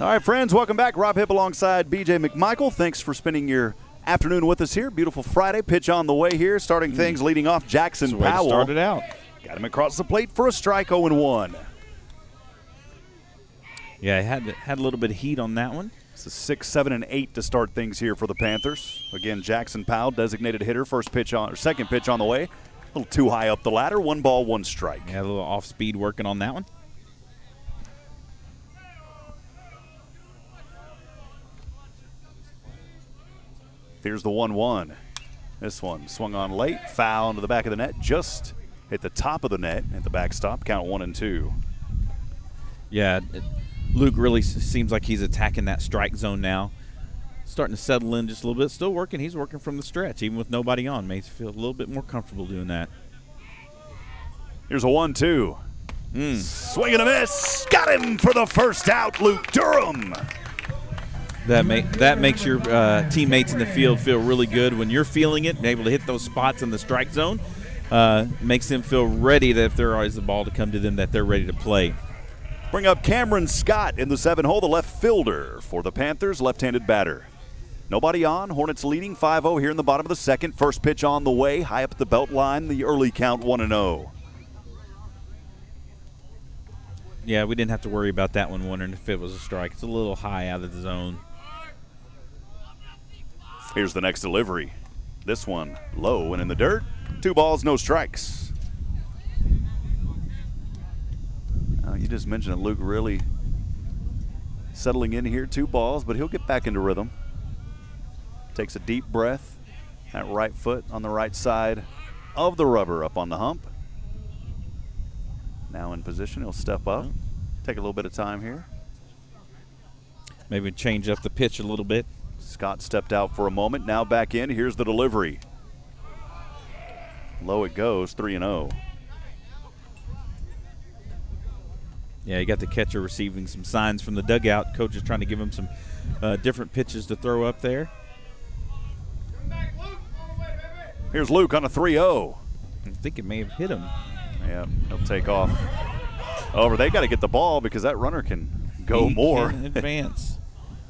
All right, friends, welcome back. Rob Hipp alongside BJ McMichael. Thanks for spending your afternoon with us here. Beautiful Friday. Pitch on the way here. Starting things leading off, Jackson Powell. Started out. Got him across the plate for a strike, 0-1. Yeah, had a little bit of heat on that one. It's a 6, 7, and 8 to start things here for the Panthers. Again, Jackson Powell, designated hitter, second pitch on the way. A little too high up the ladder. 1 ball, 1 strike. Yeah, a little off speed working on that one. Here's the 1-1. This one swung on late, foul into the back of the net, just hit the top of the net at the backstop. Count 1-2. Yeah, Luke really seems like he's attacking that strike zone now. Starting to settle in just a little bit. Still working. He's working from the stretch, even with nobody on. Makes you feel a little bit more comfortable doing that. Here's a 1-2. Swing and a miss. Got him for the first out, Luke Durham. That makes your teammates in the field feel really good when you're feeling it and able to hit those spots in the strike zone. Makes them feel ready that if there is a ball to come to them, that they're ready to play. Bring up Cameron Scott in the 7-hole, the left fielder for the Panthers, left-handed batter. Nobody on. Hornets leading 5-0 here in the bottom of the second. First pitch on the way, high up the belt line. The early count 1-0. Yeah, we didn't have to worry about that one, wondering if it was a strike. It's a little high out of the zone. Here's the next delivery. This one low and in the dirt. 2 balls, no strikes. You just mentioned it, Luke really settling in here. 2 balls, but he'll get back into rhythm. Takes a deep breath. That right foot on the right side of the rubber up on the hump. Now in position, he'll step up. Take a little bit of time here. Maybe change up the pitch a little bit. Scott stepped out for a moment. Now back in. Here's the delivery. Low it goes, 3-0. Yeah, you got the catcher receiving some signs from the dugout. Coach is trying to give him some different pitches to throw up there. Here's Luke on a 3-0. I think it may have hit him. Yeah, he'll take off. Over, they got to get the ball because that runner can go more. Can advance.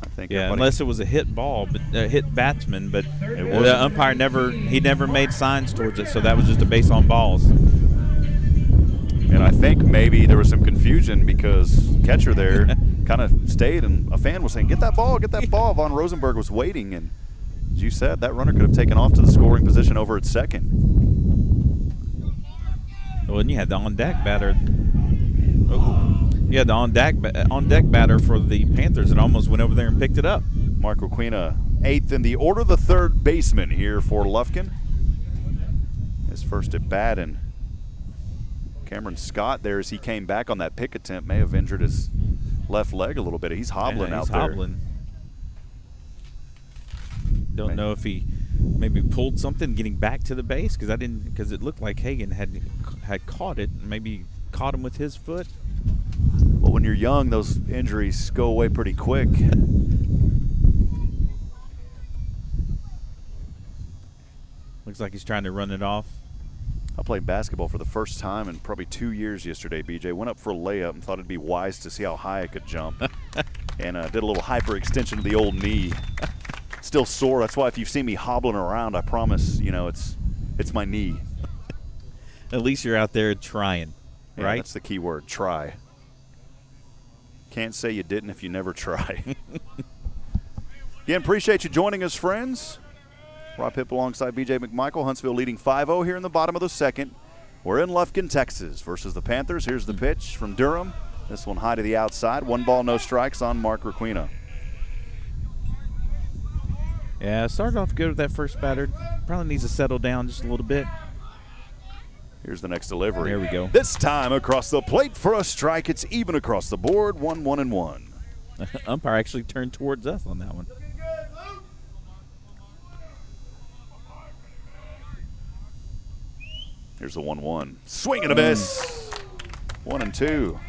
I think. Yeah, unless it was a hit ball, but hit batsman. But the umpire never made signs towards it, so that was just a base on balls. And I think maybe there was some confusion because catcher there kind of stayed, and a fan was saying, "Get that ball, get that ball." Von Rosenberg was waiting, and as you said, that runner could have taken off to the scoring position over at second. Well, and you had the on-deck batter. Yeah, the on-deck batter for the Panthers that almost went over there and picked it up. Marco Quina, 8th in the order, the third baseman here for Lufkin. His first at bat, and Cameron Scott there as he came back on that pick attempt may have injured his left leg a little bit. He's hobbling out there. Don't know if he maybe pulled something getting back to the base because it looked like Hagan had caught it, maybe caught him with his foot. Well, when you're young, those injuries go away pretty quick. Looks like he's trying to run it off. I played basketball for the first time in probably 2 years yesterday, BJ. Went up for a layup and thought it'd be wise to see how high I could jump. And did a little hyperextension of the old knee. Still sore. That's why if you've seen me hobbling around, I promise, it's my knee. At least you're out there trying, yeah, right? That's the key word, try. Can't say you didn't if you never try. Again, appreciate you joining us, friends. Rob Hipp alongside BJ McMichael. Huntsville leading 5-0 here in the bottom of the second. We're in Lufkin, Texas versus the Panthers. Here's the pitch from Durham. This one high to the outside. 1 ball, no strikes on Mark Requena. Yeah, started off good with that first batter. Probably needs to settle down just a little bit. Here's the next delivery. There we go. This time across the plate for a strike. It's even across the board. 1-1-1. Umpire actually turned towards us on that one. Here's the 1-1. Swing and a miss. 1-2.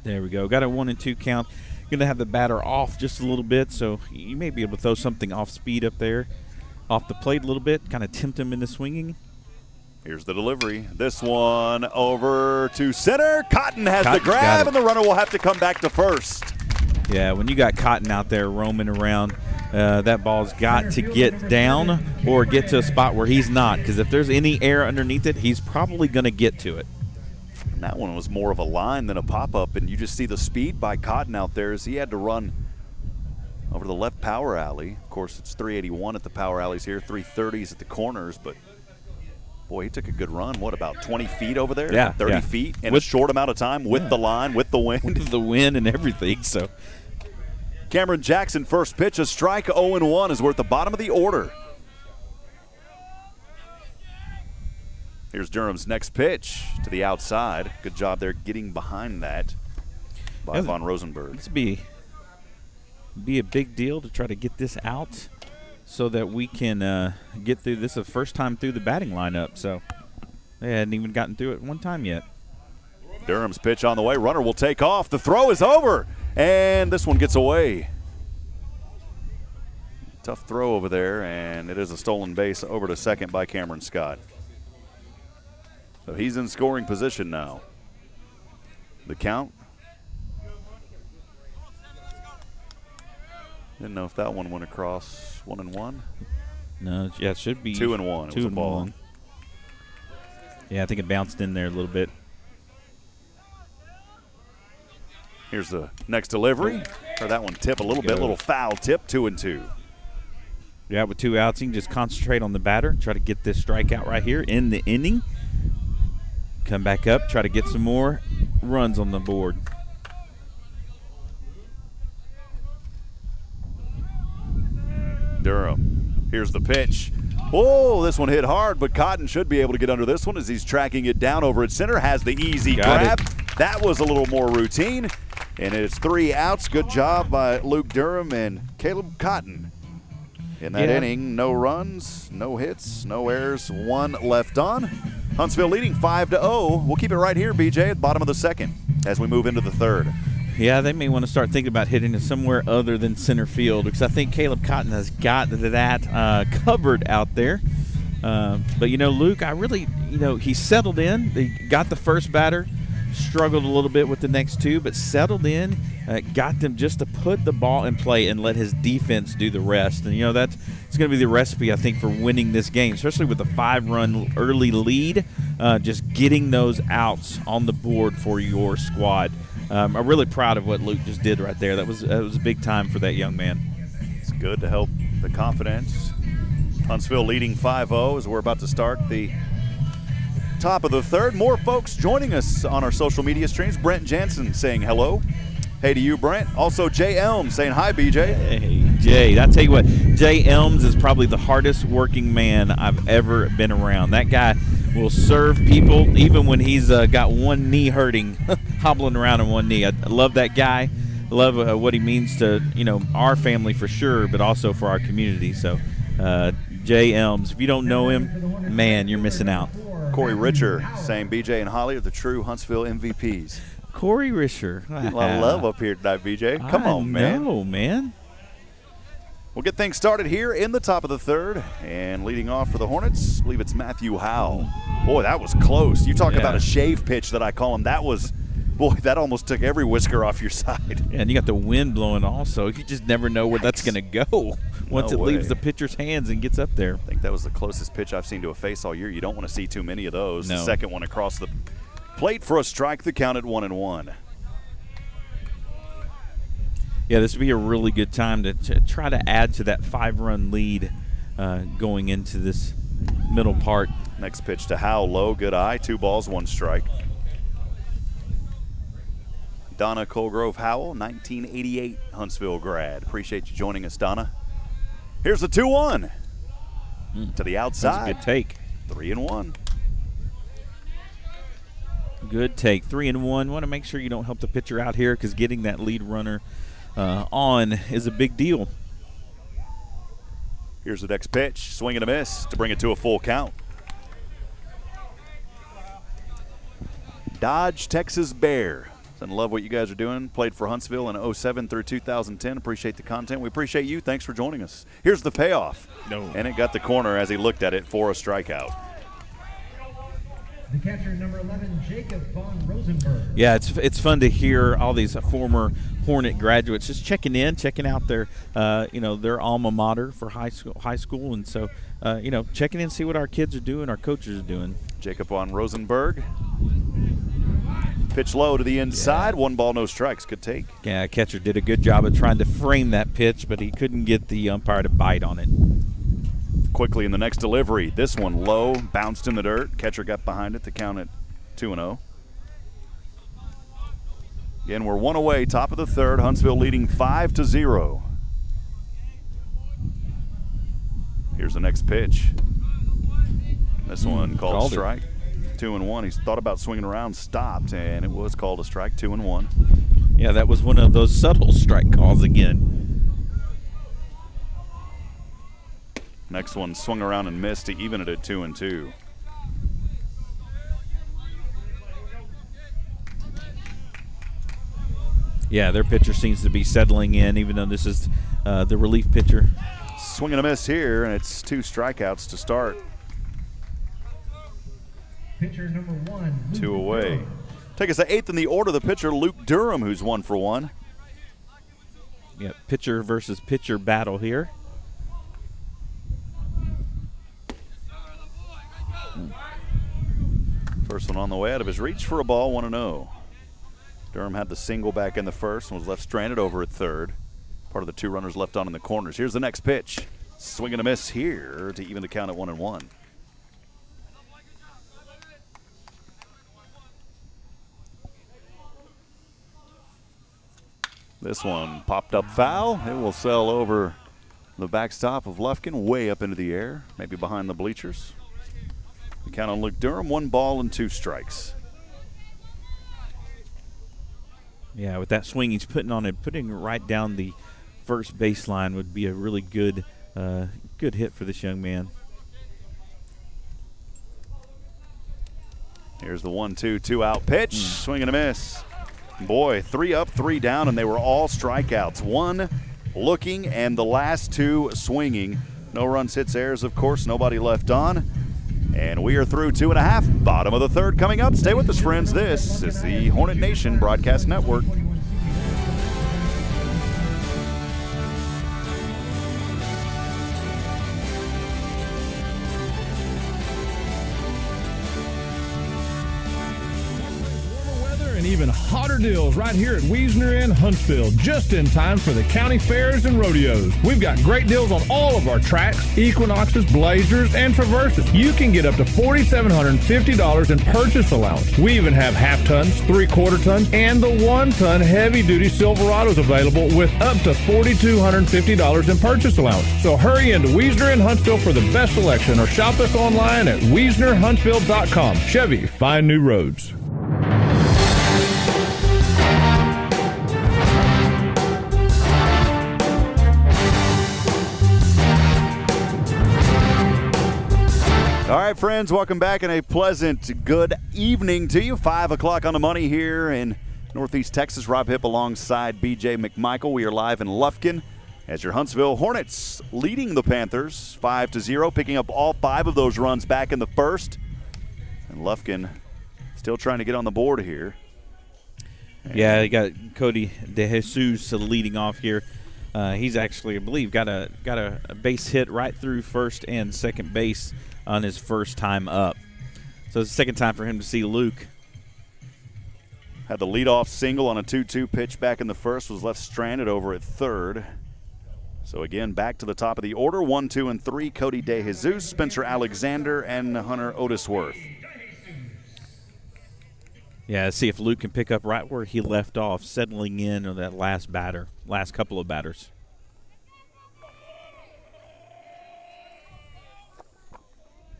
There we go. Got a 1-2 count. Going to have the batter off just a little bit, so you may be able to throw something off speed up there, off the plate a little bit, kind of tempt him into swinging. Here's the delivery. This one over to center. Cotton has the grab, and the runner will have to come back to first. Yeah, when you got Cotton out there roaming around, that ball's got to get down or get to a spot where he's not, because if there's any air underneath it, he's probably going to get to it. And that one was more of a line than a pop-up, and you just see the speed by Cotton out there as he had to run over the left power alley. Of course, it's 381 at the power alleys here, 330s at the corners, but boy, he took a good run. What, about 20 feet over there? Yeah. 30 feet in a short amount of time with the line, with the wind. With the wind and everything, so. Cameron Jackson, first pitch, a strike, 0-1, as we're at the bottom of the order. Here's Durham's next pitch to the outside. Good job there getting behind that by Von Rosenberg. This would be a big deal to try to get this out so that we can get through. This is the first time through the batting lineup, so they hadn't even gotten through it one time yet. Durham's pitch on the way. Runner will take off. The throw is over, and this one gets away. Tough throw over there, and it is a stolen base over to second by Cameron Scott. So he's in scoring position now. The count. Didn't know if that one went across. 1-1. No, yeah, it should be 2-1. 2-1. Yeah, I think it bounced in there a little bit. Here's the next delivery. Or that one tip a little bit, little foul tip. 2-2. Yeah, with 2 outs, you can just concentrate on the batter, try to get this strikeout right here in the inning. Come back up, try to get some more runs on the board. Durham, here's the pitch. Oh, this one hit hard, but Cotton should be able to get under this one as he's tracking it down over at center. Has the easy grab. That was a little more routine, and it's 3 outs. Good job by Luke Durham and Caleb Cotton. In that inning, no runs, no hits, no errors, 1 left on. Huntsville leading 5-0. We'll keep it right here, BJ, at the bottom of the second as we move into the third. Yeah, they may want to start thinking about hitting it somewhere other than center field, because I think Caleb Cotton has got that covered out there. But, Luke, he settled in. He got the first batter, struggled a little bit with the next 2, but settled in, got them just to put the ball in play and let his defense do the rest. And, it's going to be the recipe, I think, for winning this game, especially with a 5-run early lead, just getting those outs on the board for your squad. I'm really proud of what Luke just did right there. That was a big time for that young man. It's good to help the confidence. Huntsville leading 5-0 as we're about to start the top of the third. More folks joining us on our social media streams. Brent Jansen saying hello. Hey to you, Brent. Also, Jay Elms saying hi, BJ. Hey, Jay. I tell you what, Jay Elms is probably the hardest working man I've ever been around. That guy will serve people even when he's got one knee hurting, hobbling around on one knee. I love that guy. I love what he means to, our family for sure, but also for our community. So, Jay Elms, if you don't know him, man, you're missing out. Corey Richer saying BJ and Holly are the true Huntsville MVPs. Corey Richer. A lot of love up here tonight, BJ. Come on, man. Oh, man. We'll get things started here in the top of the third. And leading off for the Hornets, I believe it's Matthew Howell. Boy, that was close. You talk about a shave pitch that I call him. That was, boy, that almost took every whisker off your side. And you got the wind blowing also. You just never know where that's going to go once it leaves the pitcher's hands and gets up there. I think that was the closest pitch I've seen to a face all year. You don't want to see too many of those. No. The second one across the plate for a strike. The count at 1-1. Yeah, this would be a really good time to try to add to that 5-run lead going into this middle part. Next pitch to Howell, low, good eye, 2 balls, 1 strike. Donna Colgrove Howell, 1988 Huntsville grad. Appreciate you joining us, Donna. Here's the 2-1 to the outside. That's a good take. 3-1. Good take. 3-1. Want to make sure you don't help the pitcher out here because getting that lead runner on is a big deal. Here's the next pitch. Swing and a miss to bring it to a full count. Dodge, Texas Bear. And love what you guys are doing. Played for Huntsville in 07 through 2010. Appreciate the content. We appreciate you. Thanks for joining us. Here's the payoff. No. And it got the corner as he looked at it for a strikeout. The catcher, number 11, Jacob von Rosenberg. Yeah, it's fun to hear all these former Hornet graduates just checking out their their alma mater for high school, and so checking in, see what our kids are doing, our coaches are doing. Jacob von Rosenberg. Pitch low to the inside. 1 ball, no strikes. Good take. Yeah, catcher did a good job of trying to frame that pitch, but he couldn't get the umpire to bite on it. Quickly in the next delivery. This one low, bounced in the dirt. Catcher got behind it to count it 2-0. Again, we're 1 away, top of the 3rd. Huntsville leading 5-0. Here's the next pitch. This one called a strike. 2-1. He's thought about swinging around, stopped, and it was called a strike. 2-1. Yeah, that was one of those subtle strike calls again. Next one swung around and missed to even it at 2-2. Yeah, their pitcher seems to be settling in, even though this is the relief pitcher. Swing and a miss here, and it's 2 strikeouts to start. Pitcher number 1, 2 away. Take us to 8th in the order. The pitcher, Luke Durham, who's 1 for 1. Yeah, pitcher versus pitcher battle here. First one on the way out of his reach for a ball, 1-0. Durham had the single back in the first and was left stranded over at 3rd. Part of the 2 runners left on in the corners. Here's the next pitch. Swing and a miss here to even the count at 1-1. This one popped up foul. It will sail over the backstop of Lufkin, way up into the air, maybe behind the bleachers. The count on Luke Durham, 1 ball and 2 strikes. Yeah, with that swing he's putting on it, putting it right down the first baseline would be a really good hit for this young man. Here's the 1-2, 2-out pitch. Swing and a miss. Boy, 3 up, 3 down, and they were all strikeouts. 1 looking and the last 2 swinging. No runs, hits, errors, of course, nobody left on. And we are through 2.5. Bottom of the 3rd coming up. Stay with us, friends. This is the Hornet Nation Broadcast Network. And even hotter deals right here at Wiesner in Huntsville, just in time for the county fairs and rodeos. We've got great deals on all of our tracks, Equinoxes, Blazers, and Traverses. You can get up to $4,750 in purchase allowance. We even have half tons, 3/4 tons, and the 1-ton heavy-duty Silverados available with up to $4,250 in purchase allowance. So hurry into Wiesner in Huntsville for the best selection, or shop us online at WiesnerHuntsville.com. Chevy, find new roads. All right, friends, welcome back and a pleasant good evening to you. 5 o'clock on the money here in Northeast Texas. Rob Hipp alongside BJ McMichael. We are live in Lufkin as your Huntsville Hornets leading the Panthers 5-0, picking up all 5 of those runs back in the first. And Lufkin still trying to get on the board here. Yeah, they got Cody DeJesus leading off here. He's actually, I believe, got a base hit right through first and second base on his first time up. So it's the second time for him to see Luke. Had the leadoff single on a 2-2 pitch back in the first, was left stranded over at third. So again, back to the top of the order. 1, 2, and 3, Cody DeJesus, Spencer Alexander, and Hunter Otisworth. Yeah, let's see if Luke can pick up right where he left off, settling in on that last couple of batters.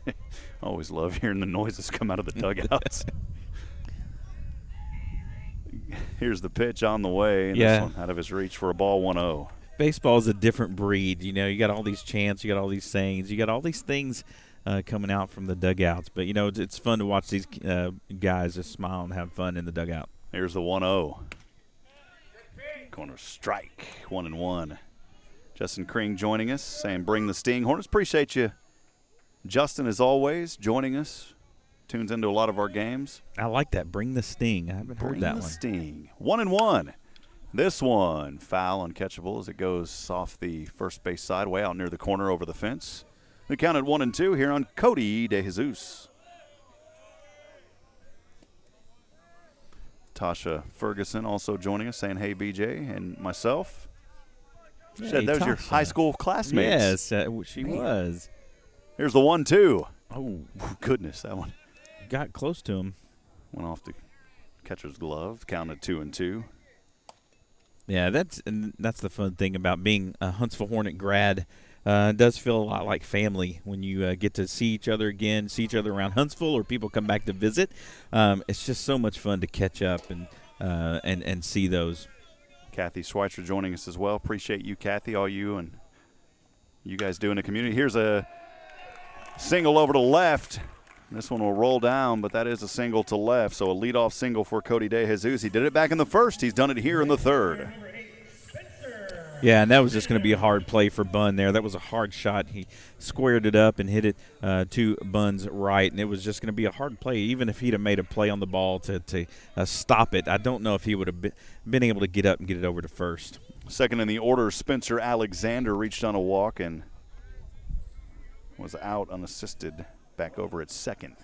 I always love hearing the noises come out of the dugouts. Here's the pitch on the way, and this one out of his reach for a ball, 1-0. Baseball is a different breed. You know, you got all these chants, you got all these sayings, you got all these things coming out from the dugouts. But, you know, it's fun to watch these guys just smile and have fun in the dugout. Here's the 1-0. Corner strike, 1-1. Justin Kring joining us, saying bring the sting. Hornets, appreciate you. Justin, as always, joining us. Tunes into a lot of our games. I like that. Bring the sting. I haven't heard that one. Bring the sting. 1-1. This one, foul, uncatchable as it goes off the first base side, way out near the corner over the fence. We counted 1-2 here on Cody DeJesus. Tasha Ferguson also joining us, saying, hey, BJ, and myself. She said that was your high school classmates. Yes, she was. Here's the 1-2. Oh, goodness, that one. Got close to him. Went off the catcher's glove, counted 2-2. Yeah, that's the fun thing about being a Huntsville Hornet grad. It does feel a lot like family when you get to see each other again, see each other around Huntsville, or people come back to visit. It's just so much fun to catch up and see those. Kathy Schweitzer joining us as well. Appreciate you, Kathy, all you and you guys do in the community. Here's a single over to left. This one will roll down, but that is a single to left. So a leadoff single for Cody DeJesus. He did it back in the first. He's done it here in the third. Yeah, and that was just going to be a hard play for Bunn there. That was a hard shot. He squared it up and hit it to Bunn's right, and it was just going to be a hard play. Even if he'd have made a play on the ball to stop it, I don't know if he would have been able to get up and get it over to first. Second in the order, Spencer Alexander reached on a walk and was out unassisted. Back over at second.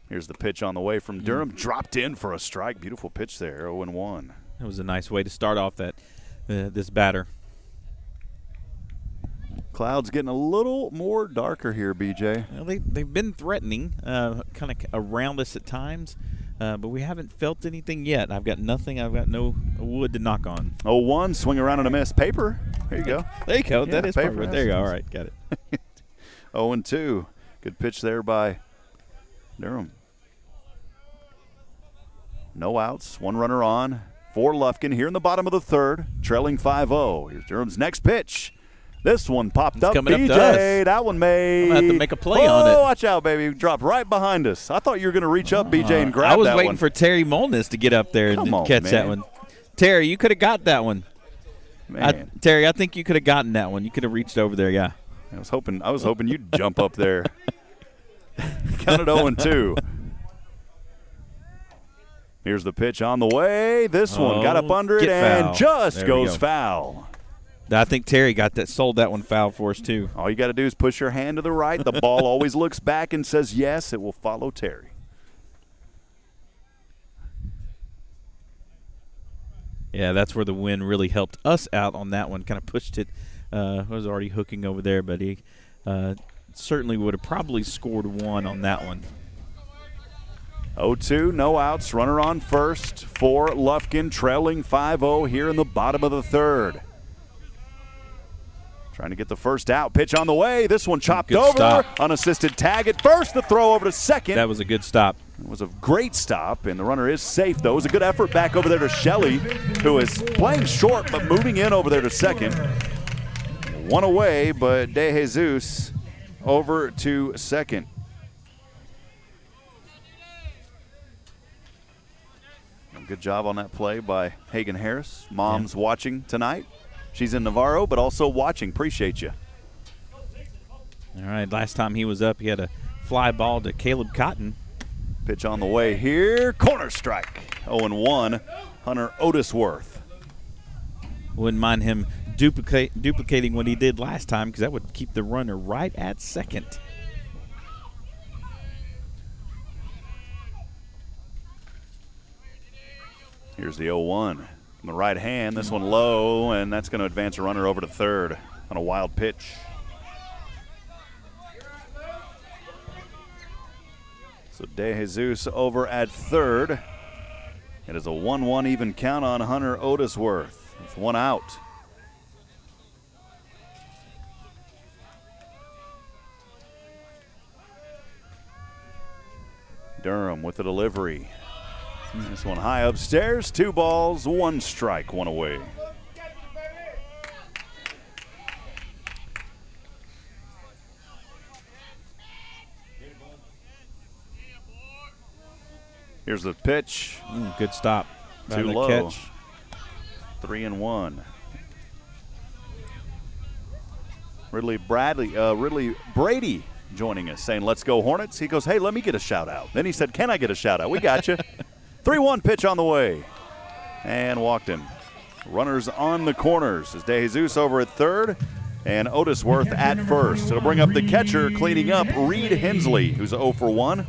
Here's the pitch on the way from Durham. Dropped in for a strike. Beautiful pitch there, 0-1. That was a nice way to start off this batter. Clouds getting a little more darker here, BJ. Well, they've been threatening, kind of around us at times, but we haven't felt anything yet. I've got nothing. I've got no wood to knock on. 0-1, swing around and a miss. Paper. There you go. There you go. Yeah, that is paper. There you go. All right, got it. 0-2. Good pitch there by Durham. No outs. One runner on for Lufkin here in the bottom of the third, trailing 5-0. Here's Durham's next pitch. This one popped up. BJ, that one made. I'm going to have to make a play on it. Oh, watch out, baby. Dropped right behind us. I thought you were going to reach up, BJ, and grab that one. I was waiting for Terry Molness to get up there and catch that one. Terry, you could have got that one. Terry, I think you could have gotten that one. You could have reached over there, yeah. I was hoping you'd jump up there. Counted 0-2. Here's the pitch on the way. This one got up under it and just goes foul. I think Terry sold that one foul for us too. All you got to do is push your hand to the right. The ball always looks back and says yes. It will follow Terry. Yeah, that's where the wind really helped us out on that one. Kind of pushed it. Was already hooking over there, but he certainly would have probably scored one on that one. 0-2, no outs. Runner on first for Lufkin, trailing 5-0 here in the bottom of the third. Trying to get the first out. Pitch on the way. This one chopped over. Stop. Unassisted tag at first. The throw over to second. That was a good stop. It was a great stop, and the runner is safe, though. It was a good effort back over there to Shelley, who is playing short but moving in over there to second. One away, but DeJesus over to second. Good job on that play by Hagen Harris. Mom's watching tonight. She's in Navarro, but also watching. Appreciate you. All right, last time he was up, he had a fly ball to Caleb Cotton. Pitch on the way here. Corner strike. 0-1, Hunter Otisworth. Wouldn't mind him duplicating what he did last time, because that would keep the runner right at second. Here's the 0-1 from the right hand. This one low, and that's going to advance a runner over to third on a wild pitch. So De Jesus over at third. It is a 1-1 even count on Hunter Otisworth with one out. Durham with the delivery. This one high upstairs. 2 balls, 1 strike, 1 away. Here's the pitch. Good stop. Too low. Catch. 3-1. Ridley Brady joining us, saying, "Let's go Hornets." He goes, "Hey, let me get a shout out." Then he said, "Can I get a shout out?" We got you. 3-1 pitch on the way. And walked him. Runners on the corners as De Jesus over at third and Otisworth at first. It'll bring up the catcher cleaning up, Reed Hensley, who's 0 for 1.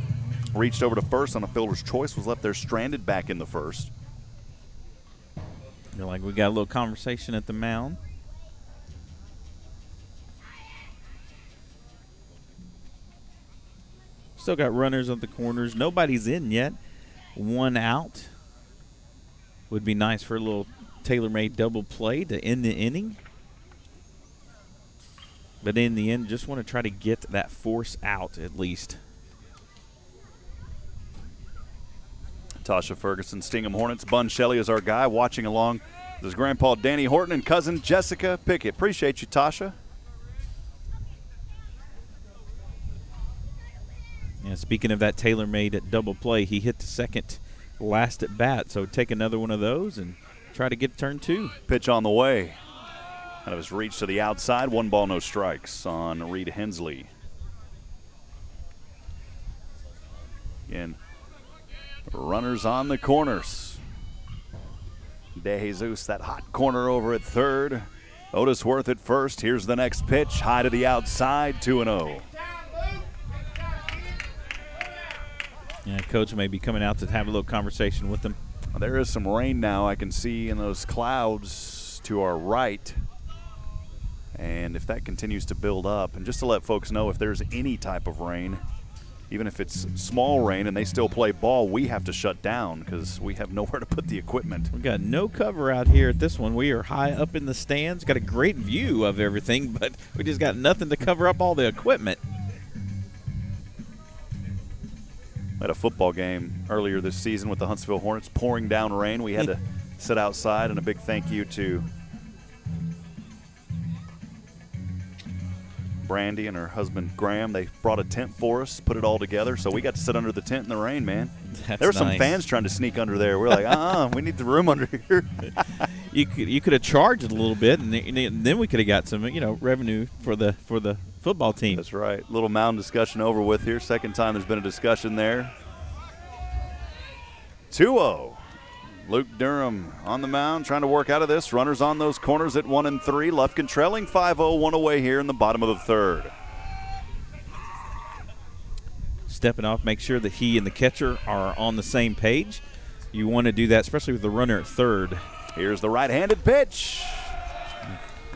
Reached over to first on a fielder's choice, was left there stranded back in the first. Feel like we got a little conversation at the mound. Still got runners at the corners. Nobody's in yet. 1 out. Would be nice for a little tailor-made double play to end the inning. But in the end, just want to try to get that force out at least. Tasha Ferguson, Stingham Hornets. Bun Shelley is our guy watching along. There's Grandpa Danny Horton and cousin Jessica Pickett. Appreciate you, Tasha. Yeah, speaking of that tailor-made double play, he hit the second last at bat. So take another one of those and try to get turn 2. Pitch on the way. Out of his reach to the outside. 1 ball, no strikes on Reed Hensley. Again, runners on the corners. De Jesus, that hot corner over at third. Otisworth at first. Here's the next pitch. High to the outside, 2-0. Yeah, Coach may be coming out to have a little conversation with them. There is some rain now I can see in those clouds to our right. And if that continues to build up, and just to let folks know, if there's any type of rain, even if it's small rain and they still play ball, we have to shut down because we have nowhere to put the equipment. We've got no cover out here at this one. We are high up in the stands, got a great view of everything, but we just got nothing to cover up all the equipment. At a football game earlier this season with the Huntsville Hornets, pouring down rain. We had to sit outside, and a big thank you to Brandy and her husband Graham. They brought a tent for us, put it all together, so we got to sit under the tent in the rain, man. There were some fans trying to sneak under there. We're like, we need the room under here. You could have charged it a little bit, and then we could have got some revenue for the football team. That's right. Little mound discussion over with here. Second time there's been a discussion there. 2-0. Luke Durham on the mound trying to work out of this. Runners on those corners at 1 and 3. Lufkin trailing 5-0, 1 away here in the bottom of the third. Stepping off, make sure that he and the catcher are on the same page. You want to do that, especially with the runner at third. Here's the right-handed pitch.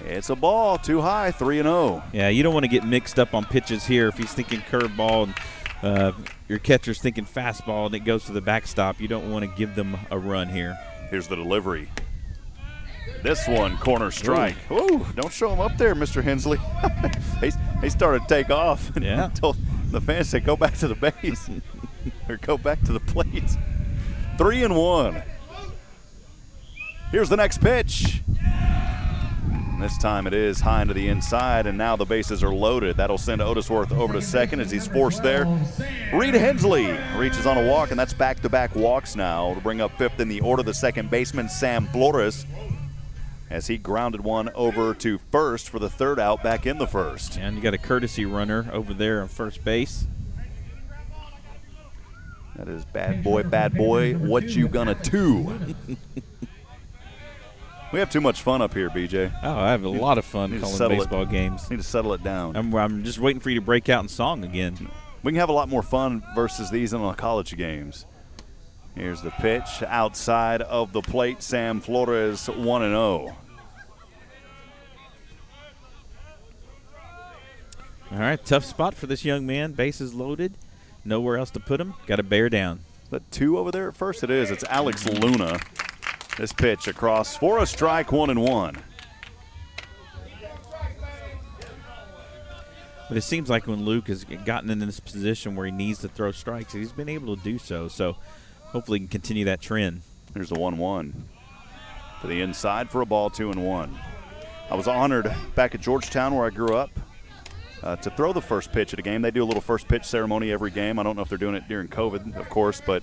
It's a ball, too high, 3-0. Yeah, you don't want to get mixed up on pitches here. If he's thinking curveball and your catcher's thinking fastball and it goes to the backstop, you don't want to give them a run here. Here's the delivery. This one, corner strike. Ooh, don't show him up there, Mr. Hensley. He started to take off. Yeah. Told the fans, said, go back to the base or go back to the plate. 3-1. Here's the next pitch. This time it is high into the inside, and now the bases are loaded. That'll send Otisworth over to second as he's forced there. Reed Hensley reaches on a walk, and that's back-to-back walks now to bring up fifth in the order. The second baseman, Sam Flores, as he grounded one over to first for the third out back in the first. And you got a courtesy runner over there on first base. That is bad boy, what you gonna do? We have too much fun up here, BJ. Oh, I have a lot of fun calling baseball games. Need to settle it down. I'm just waiting for you to break out in song again. We can have a lot more fun versus these in the college games. Here's the pitch outside of the plate. Sam Flores 1-0. All right, tough spot for this young man. Bases loaded. Nowhere else to put him. Got to bear down. But 2 over there at first? It is. It's Alex Luna. This pitch across for a strike, 1-1. But it seems like when Luke has gotten in this position where he needs to throw strikes, he's been able to do so. So hopefully he can continue that trend. Here's the 1-1 to the inside for a ball, 2-1. I was honored back at Georgetown where I grew up to throw the first pitch at a game. They do a little first pitch ceremony every game. I don't know if they're doing it during COVID, of course, but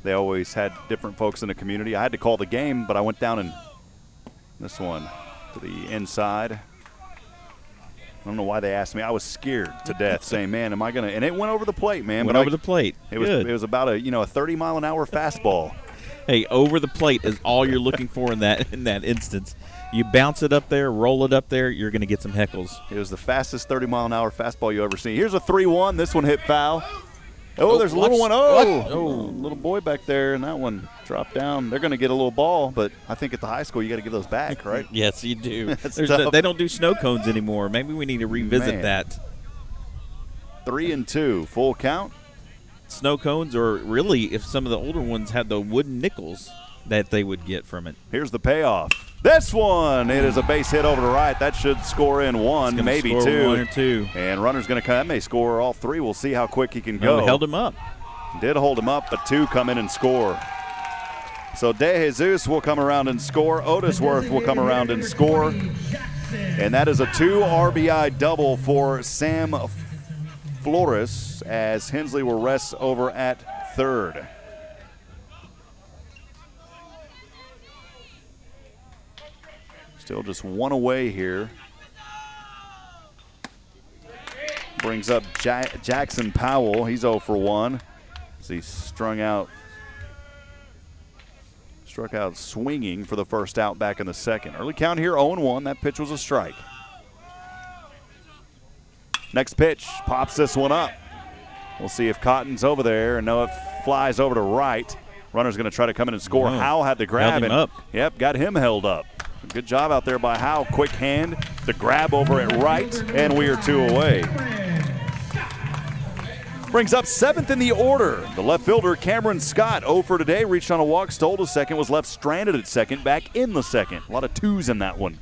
they always had different folks in the community. I had to call the game, but I went down and this one to the inside. I don't know why they asked me. I was scared to death, saying, "Man, am I gonna?" And it went over the plate, man. Went over the plate. It was about a 30-mile-an-hour fastball. Hey, over the plate is all you're looking for in that instance. You bounce it up there, roll it up there, you're going to get some heckles. It was the fastest 30-mile-an-hour fastball you ever seen. Here's a 3-1. This one hit foul. Oh, there's a little one. Little boy back there, and that one dropped down. They're going to get a little ball, but I think at the high school you got to give those back, right? Yes, you do. They don't do snow cones anymore. Maybe we need to revisit that. 3-2, full count. Snow cones, or really, if some of the older ones had the wooden nickels that they would get from it. Here's the payoff. This one, it is a base hit over to right. That should score in one, maybe two. 1 or 2. And runner's going to come. That may score all 3. We'll see how quick he can go. No, held him up. Did hold him up, but 2 come in and score. So De Jesus will come around and score. Otis Worth will come around and score. And that is a 2 RBI double for Sam Flores as Hensley will rest over at third. Still just 1 away here. Brings up Jackson Powell. He's 0 for 1. As he struck out swinging for the first out back in the second. Early count here, 0-1. That pitch was a strike. Next pitch, pops this one up. We'll see if Cotton's over there, and no, it flies over to right. Runner's going to try to come in and score. Howe had the grab. Held him up. Yep, got him held up. Good job out there by Howe. Quick hand, the grab over at right, and we are 2 away. Brings up 7th in the order. The left fielder, Cameron Scott, 0 for today. Reached on a walk, stole to second, was left stranded at second, back in the second. A lot of 2s in that one.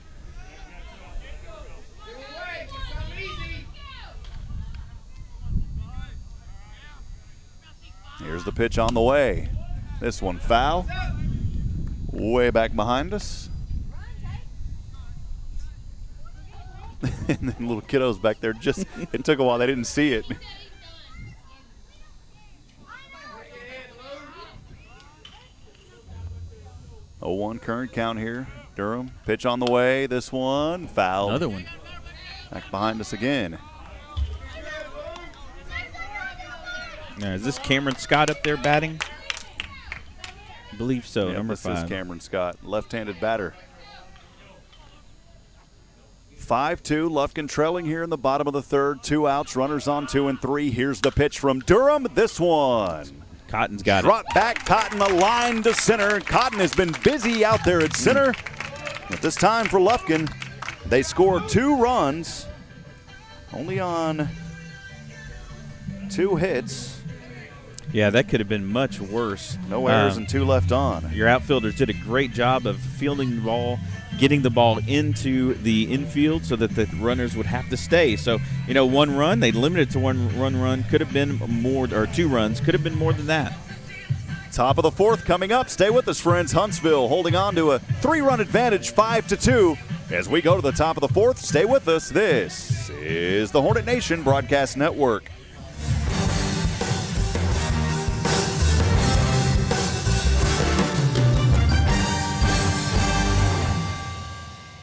Here's the pitch on the way. This one foul. Way back behind us. And then little kiddos back there it took a while. They didn't see it. A 0-1 current count here. Durham, pitch on the way. This one, foul. Another one. Back behind us again. Now, is this Cameron Scott up there batting? I believe so, Yep, number 5. This is Cameron Scott, left-handed batter. 5-2, Lufkin trailing here in the bottom of the third. 2 outs, runners on 2 and 3. Here's the pitch from Durham. This one. Cotton's got Trot back, Cotton, a line to center. Cotton has been busy out there at center. But this time for Lufkin, they scored 2 runs, only on 2 hits. Yeah, that could have been much worse. No errors and 2 left on. Your outfielders did a great job of fielding the ball, getting the ball into the infield so that the runners would have to stay. So, 1 run, they limited it to one run, could have been more, or 2 runs, could have been more than that. Top of the 4th coming up. Stay with us, friends. Huntsville holding on to a 3-run advantage, 5-2. As we go to the top of the 4th, stay with us. This is the Hornet Nation Broadcast Network.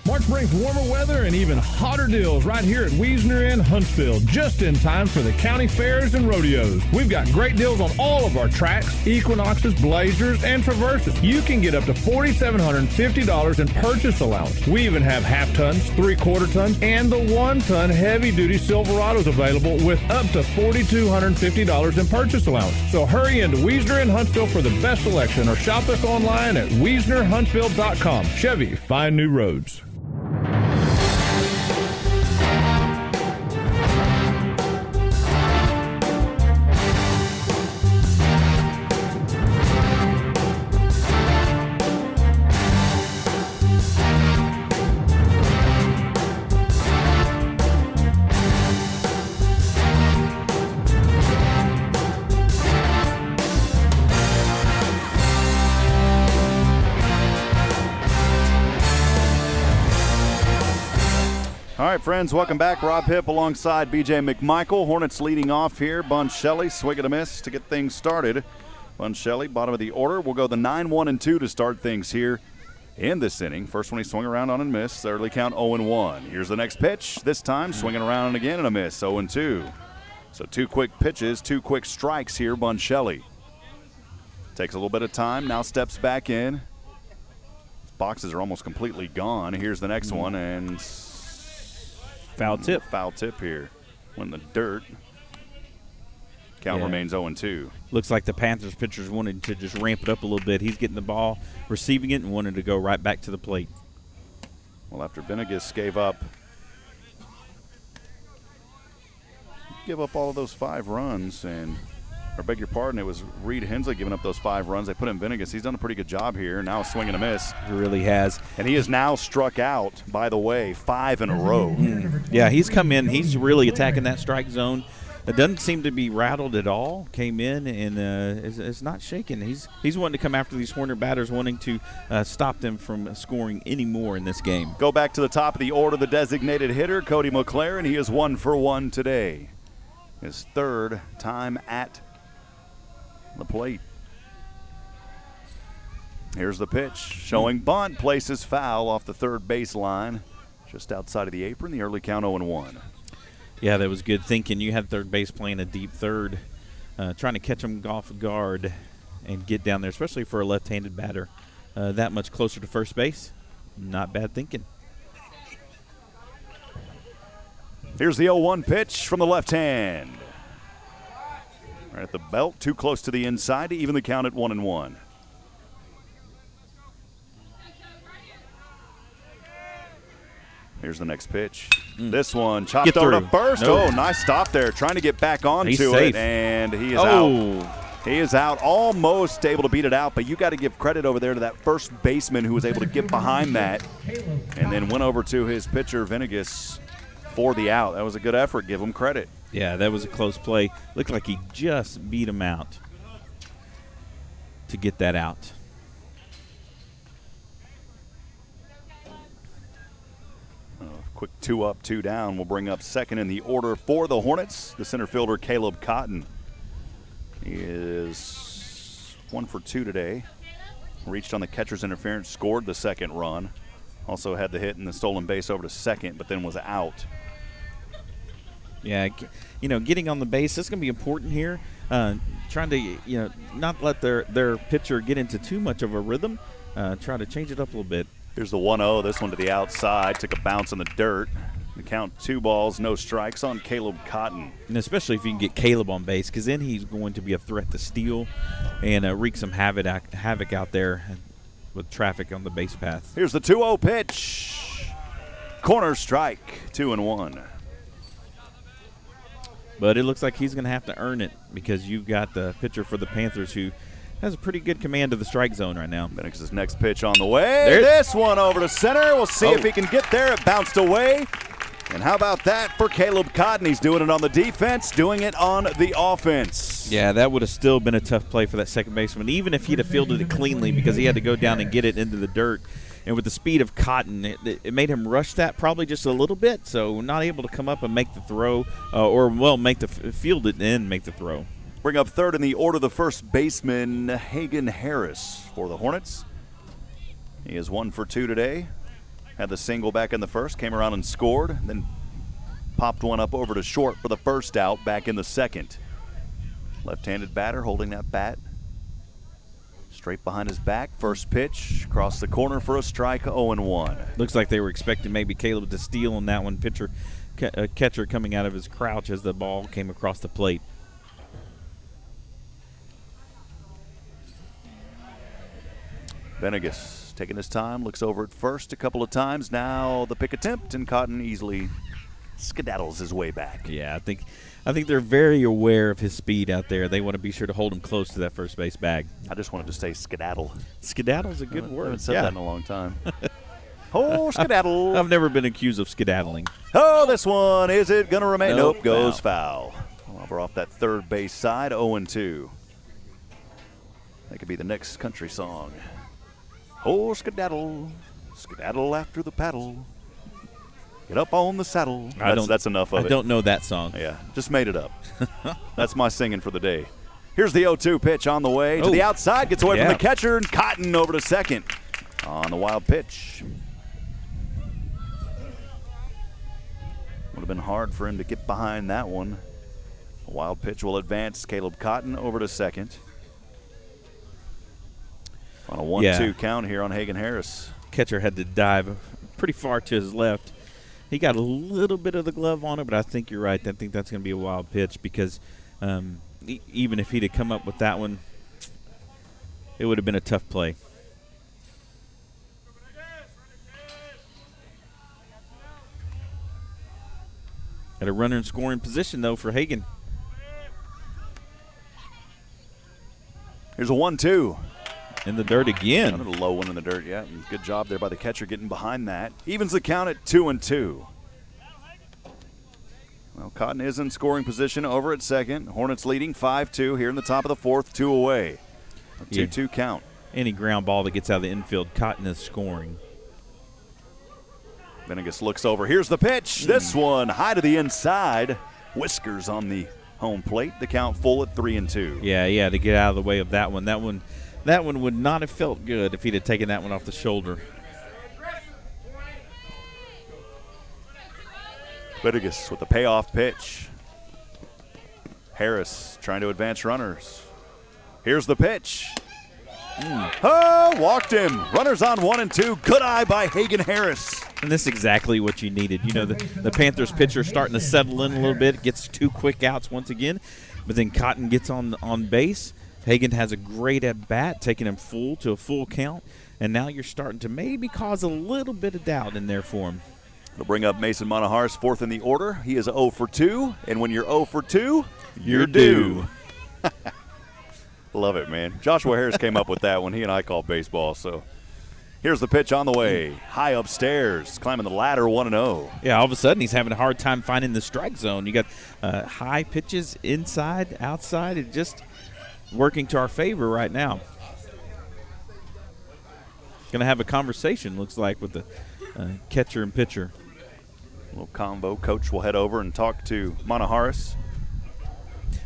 March brings Experience warmer weather and even hotter deals right here at Wiesner in Huntsville, just in time for the county fairs and rodeos. We've got great deals on all of our tracks, Equinoxes, Blazers, and Traverses. You can get up to $4,750 in purchase allowance. We even have half tons, 3/4 tons, and the 1-ton heavy-duty Silverados available with up to $4,250 in purchase allowance. So hurry into Wiesner in Huntsville for the best selection, or shop us online at WiesnerHuntsville.com. Chevy, find new roads. All right, friends, welcome back. Rob Hipp alongside BJ McMichael. Hornets leading off here. Bun Shelley, swing and a miss to get things started. Bun Shelley, bottom of the order. We'll go the 9-1-2 to start things here in this inning. First one he swung around on and missed. Early count 0-1. Here's the next pitch. This time swinging around again and a miss, 0-2. So 2 quick pitches, 2 quick strikes here, Bun Shelley. Takes a little bit of time, now steps back in. Boxes are almost completely gone. Here's the next one, and foul tip. Foul tip here. Went in the dirt. Count remains 0-2. Looks like the Panthers pitchers wanted to just ramp it up a little bit. He's getting the ball, receiving it, and wanted to go right back to the plate. Well, after Venegas gave up all of those 5 runs, and I beg your pardon, it was Reed Hensley giving up those 5 runs. They put in Venegas. He's done a pretty good job here. Now a swing and a miss. He really has. And he has now struck out, by the way, 5 in a row. Yeah, he's come in. He's really attacking that strike zone. It doesn't seem to be rattled at all. Came in and is not shaking. He's wanting to come after these Hornet batters, wanting to stop them from scoring any more in this game. Go back to the top of the order, the designated hitter, Cody McLaren. He is 1 for 1 today. His 3rd time at the plate. Here's the pitch, showing bunt, places foul off the third baseline, just outside of the apron. The early count 0-1. Yeah, that was good thinking. You had third base playing a deep third, trying to catch him off guard and get down there, especially for a left-handed batter. That much closer to first base, not bad thinking. Here's the 0-1 pitch from the left hand. Right at the belt, too close to the inside to even the count at 1-1. Here's the next pitch. This one chopped over to first. Oh, nice stop there. Trying to get back onto it, and he is out. He is out, almost able to beat it out, but you got to give credit over there to that first baseman who was able to get behind that and then went over to his pitcher, Venegas, for the out. That was a good effort. Give him credit. Yeah, that was a close play. Looked like he just beat him out to get that out. Quick 2 up, 2 down. We'll bring up second in the order for the Hornets, the center fielder, Caleb Cotton. He is 1 for 2 today. Reached on the catcher's interference, scored the second run. Also had the hit and the stolen base over to second, but then was out. Yeah, getting on the base, that's going to be important here. Trying to, not let their pitcher get into too much of a rhythm. Try to change it up a little bit. Here's the 1-0. This one to the outside. Took a bounce in the dirt. The count 2 balls, no strikes on Caleb Cotton. And especially if you can get Caleb on base, because then he's going to be a threat to steal and wreak some havoc out there with traffic on the base path. Here's the 2-0 pitch. Corner strike, 2-1. But it looks like he's going to have to earn it because you've got the pitcher for the Panthers who has a pretty good command of the strike zone right now. Benix's next pitch on the way. This one over to center. We'll see if he can get there. It bounced away. And how about that for Caleb Cotton? He's doing it on the defense, doing it on the offense. Yeah, that would have still been a tough play for that second baseman, even if he'd have fielded it cleanly because he had to go down and get it into the dirt. And with the speed of Cotton, it made him rush that probably just a little bit, so not able to come up and make the throw field it and make the throw. Bring up third in the order, the first baseman, Hagen Harris for the Hornets. He is 1 for 2 today. had the single back in the first, came around and scored, then popped one up over to short for the first out back in the second. Left-handed batter holding that bat straight behind his back. First pitch across the corner for a strike, 0-1. Looks like they were expecting maybe Caleb to steal on that one. Catcher coming out of his crouch as the ball came across the plate. Venegas taking his time, looks over at first a couple of times. Now the pick attempt, and Cotton easily skedaddles his way back. Yeah, I think they're very aware of his speed out there. They want to be sure to hold him close to that first base bag. I just wanted to say skedaddle. Skedaddle's a good word. I haven't said that in a long time. Oh, skedaddle. I've never been accused of skedaddling. Oh, this one, is it going to remain? Nope, goes foul. Over off that third base side, 0-2. That could be the next country song. Oh, skedaddle, skedaddle after the paddle. Get up on the saddle. That's enough of it. I don't know that song. Yeah, just made it up. That's my singing for the day. Here's the 0-2 pitch on the way to the outside. Gets away from the catcher, and Cotton over to second on the wild pitch. Would have been hard for him to get behind that one. A wild pitch will advance Caleb Cotton over to second. On a 1-2 count here on Hagen Harris. Catcher had to dive pretty far to his left. He got a little bit of the glove on it, but I think you're right. I think that's going to be a wild pitch because even if he'd have come up with that one, it would have been a tough play. Got a runner in scoring position, though, for Hagen. Here's a 1-2. In the dirt again. Another low one in the dirt, yeah. Good job there by the catcher getting behind that. Evens the count at 2-2. Well, Cotton is in scoring position over at second. Hornets leading 5-2 here in the top of the fourth, 2 away. A 2-2 count. Any ground ball that gets out of the infield, Cotton is scoring. Venegas looks over. Here's the pitch. This one high to the inside. Whiskers on the home plate. The count full at 3-2. Yeah, to get out of the way of that one. That one would not have felt good if he'd have taken that one off the shoulder. Venegas with the payoff pitch. Harris trying to advance runners. Here's the pitch. Oh, walked him. Runners on 1 and 2. Good eye by Hagen Harris. And this is exactly what you needed. You know, the Panthers pitcher starting to settle in a little bit, gets 2 quick outs once again, but then Cotton gets on base. Hagen has a great at-bat, taking him to a full count, and now you're starting to maybe cause a little bit of doubt in there for him. It'll bring up Mason Monahar's fourth in the order. He is 0 for 2, and when you're 0 for 2, you're due. Love it, man. Joshua Harris came up with that when he and I called baseball. So here's the pitch on the way. High upstairs, climbing the ladder, 1-0. Yeah, all of a sudden he's having a hard time finding the strike zone. You got high pitches inside, outside. It just working to our favor right now. Going to have a conversation, looks like, with the catcher and pitcher. A little combo. Coach will head over and talk to Monaharis.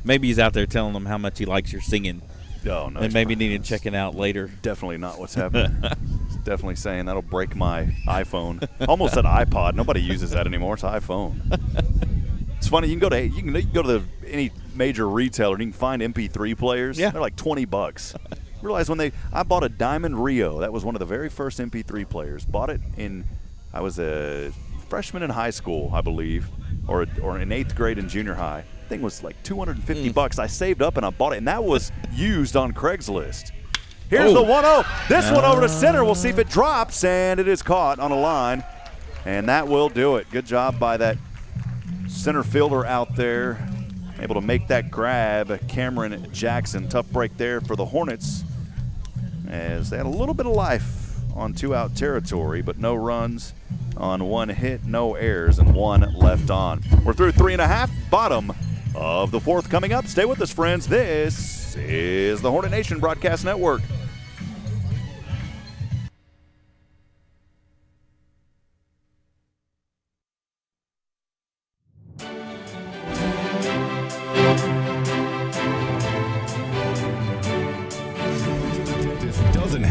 Maybe he's out there telling them how much he likes your singing. Oh, no. And maybe need to check it out later. Definitely not what's happening. He's definitely saying that'll break my iPhone. Almost said iPod. Nobody uses that anymore. It's iPhone. It's funny. You can go to any major retailer and you can find MP3 players. Yeah. They're like $20. Realize I bought a Diamond Rio. That was one of the very first MP3 players. Bought it I was a freshman in high school, I believe, or in 8th grade in junior high. Thing was like $250. I saved up and I bought it, and that was used on Craigslist. Here's the 1-0. This one over to center. We'll see if it drops, and it is caught on a line, and that will do it. Good job by that center fielder out there, able to make that grab. Cameron Jackson. Tough break there for the Hornets, as they had a little bit of life on 2-out territory, but no runs on 1 hit, no errors, and 1 left on. We're through 3.5, bottom of the 4th coming up. Stay with us, friends. This is the Hornet Nation Broadcast Network.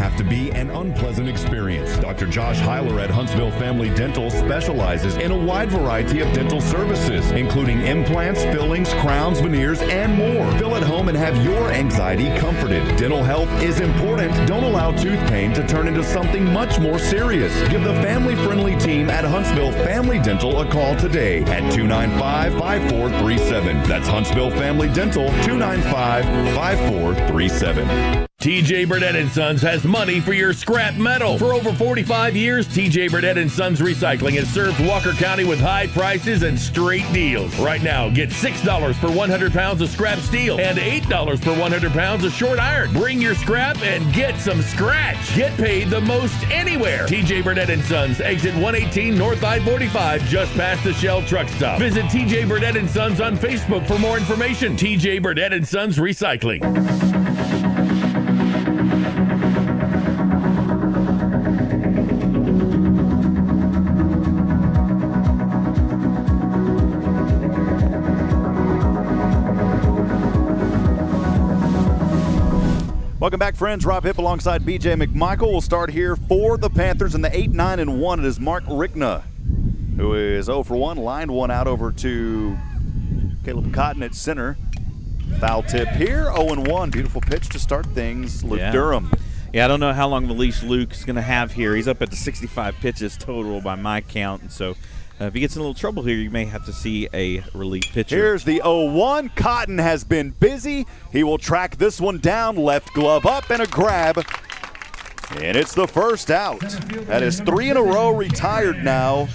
have to be an unpleasant experience. Dr. Josh Heiler at Huntsville Family Dental specializes in a wide variety of dental services, including implants, fillings, crowns, veneers, and more. Feel at home and have your anxiety comforted. Dental health is important. Don't allow tooth pain to turn into something much more serious. Give the family-friendly team at Huntsville Family Dental a call today at 295-5437. That's Huntsville Family Dental, 295-5437. TJ Burdett & Sons has money for your scrap metal. For over 45 years, TJ Burdett & Sons Recycling has served Walker County with high prices and straight deals. Right now, get $6 per 100 pounds of scrap steel and $8 per 100 pounds of short iron. Bring your scrap and get some scratch. Get paid the most anywhere. TJ Burdett & Sons, exit 118 North I-45, just past the Shell truck stop. Visit TJ Burdett & Sons on Facebook for more information. TJ Burdett & Sons Recycling. Welcome back, friends. Rob Hipp alongside BJ McMichael. We'll start here for the Panthers in the 8-9-1. It is Mark Rickna, who is 0 for 1, lined one out over to Caleb Cotton at center. Foul tip here, 0-1. Beautiful pitch to start things. Luke Durham. Yeah, I don't know how long the leash Luke's going to have here. He's up at the 65 pitches total by my count, and so if he gets in a little trouble here, you may have to see a relief pitcher. Here's the 0-1. Cotton has been busy. He will track this one down. Left glove up and a grab. And it's the first out. That is 3 in a row retired now.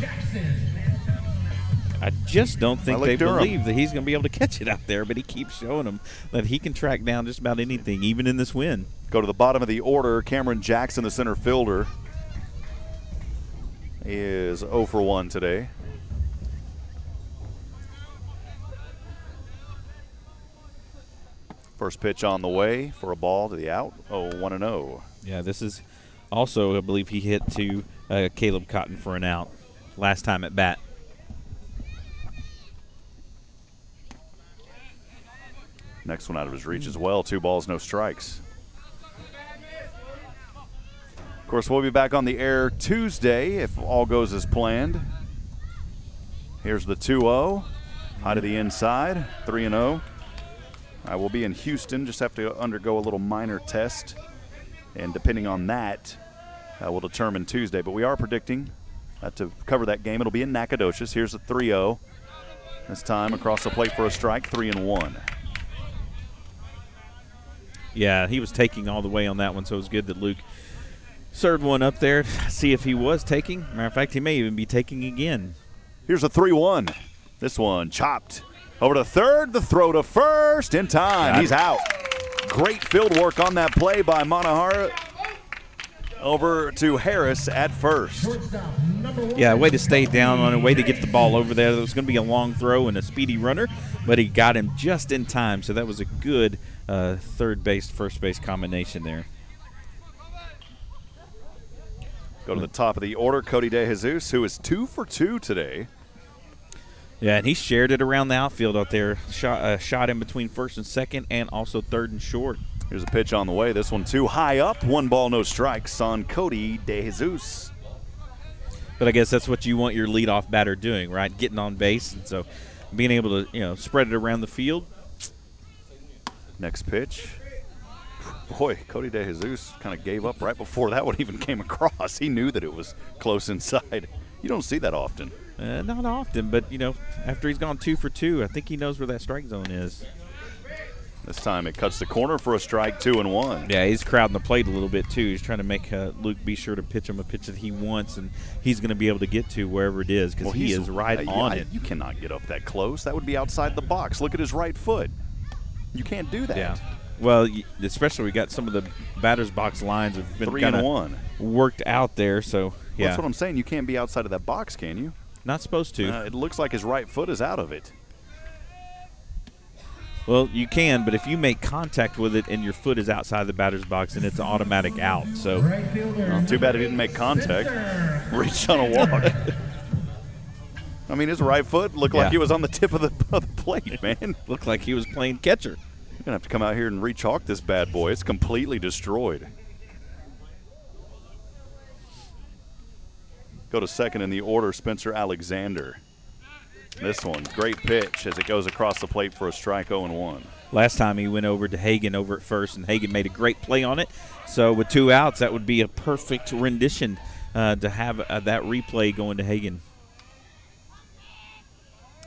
I just don't think they believe that he's going to be able to catch it out there, but he keeps showing them that he can track down just about anything, even in this win. Go to the bottom of the order. Cameron Jackson, the center fielder, is 0 for 1 today. First pitch on the way for a ball to the out. 1-0. Yeah, this is also, I believe he hit to Caleb Cotton for an out last time at bat. Next one out of his reach as well. 2 balls, no strikes. Of course, we'll be back on the air Tuesday if all goes as planned. Here's the 2-0. High to the inside. 3-0. I will be in Houston. Just have to undergo a little minor test. And depending on that, we'll determine Tuesday. But we are predicting to cover that game. It'll be in Nacogdoches. Here's the 3-0. This time across the plate for a strike. 3-1. Yeah, he was taking all the way on that one, so it was good that Luke served one up there to see if he was taking. Matter of fact, he may even be taking again. Here's a 3-1. This one chopped over to third. The throw to first in time. He's out. Great field work on that play by Monahara. Over to Harris at first. Yeah, way to stay down on it, way to get the ball over there. It was going to be a long throw and a speedy runner, but he got him just in time, so that was a good third base, first base combination there. Go to the top of the order, Cody DeJesus, who is 2 for 2 today. Yeah, and he shared it around the outfield out there. Shot in between first and second and also third and short. Here's a pitch on the way. This one too high up. 1 ball, no strikes on Cody DeJesus. But I guess that's what you want your leadoff batter doing, right? Getting on base. And so being able to, spread it around the field. Next pitch. Boy, Cody DeJesus kind of gave up right before that one even came across. He knew that it was close inside. You don't see that often. Not often, but, after he's gone 2 for 2, I think he knows where that strike zone is. This time it cuts the corner for a strike, 2-1. Yeah, he's crowding the plate a little bit, too. He's trying to make Luke be sure to pitch him a pitch that he wants, and he's going to be able to get to wherever it is because he is right on it. You cannot get up that close. That would be outside the box. Look at his right foot. You can't do that. Yeah. Well, especially we got some of the batter's box lines have been kind of worked out there, so, yeah. That's what I'm saying. You can't be outside of that box, can you? Not supposed to. It looks like his right foot is out of it. Well, you can, but if you make contact with it and your foot is outside the batter's box, then it's an automatic out. So, too bad he didn't make contact. Reached on a walk. I mean, his right foot looked like he was on the tip of the plate, man. Looked like he was playing catcher. You're going to have to come out here and re-chalk this bad boy. It's completely destroyed. go to second in the order, Spencer Alexander. This one, great pitch as it goes across the plate for a strike, 0-1. Last time he went over to Hagan over at first, and Hagan made a great play on it. So with 2 outs, that would be a perfect rendition to have that replay going to Hagan.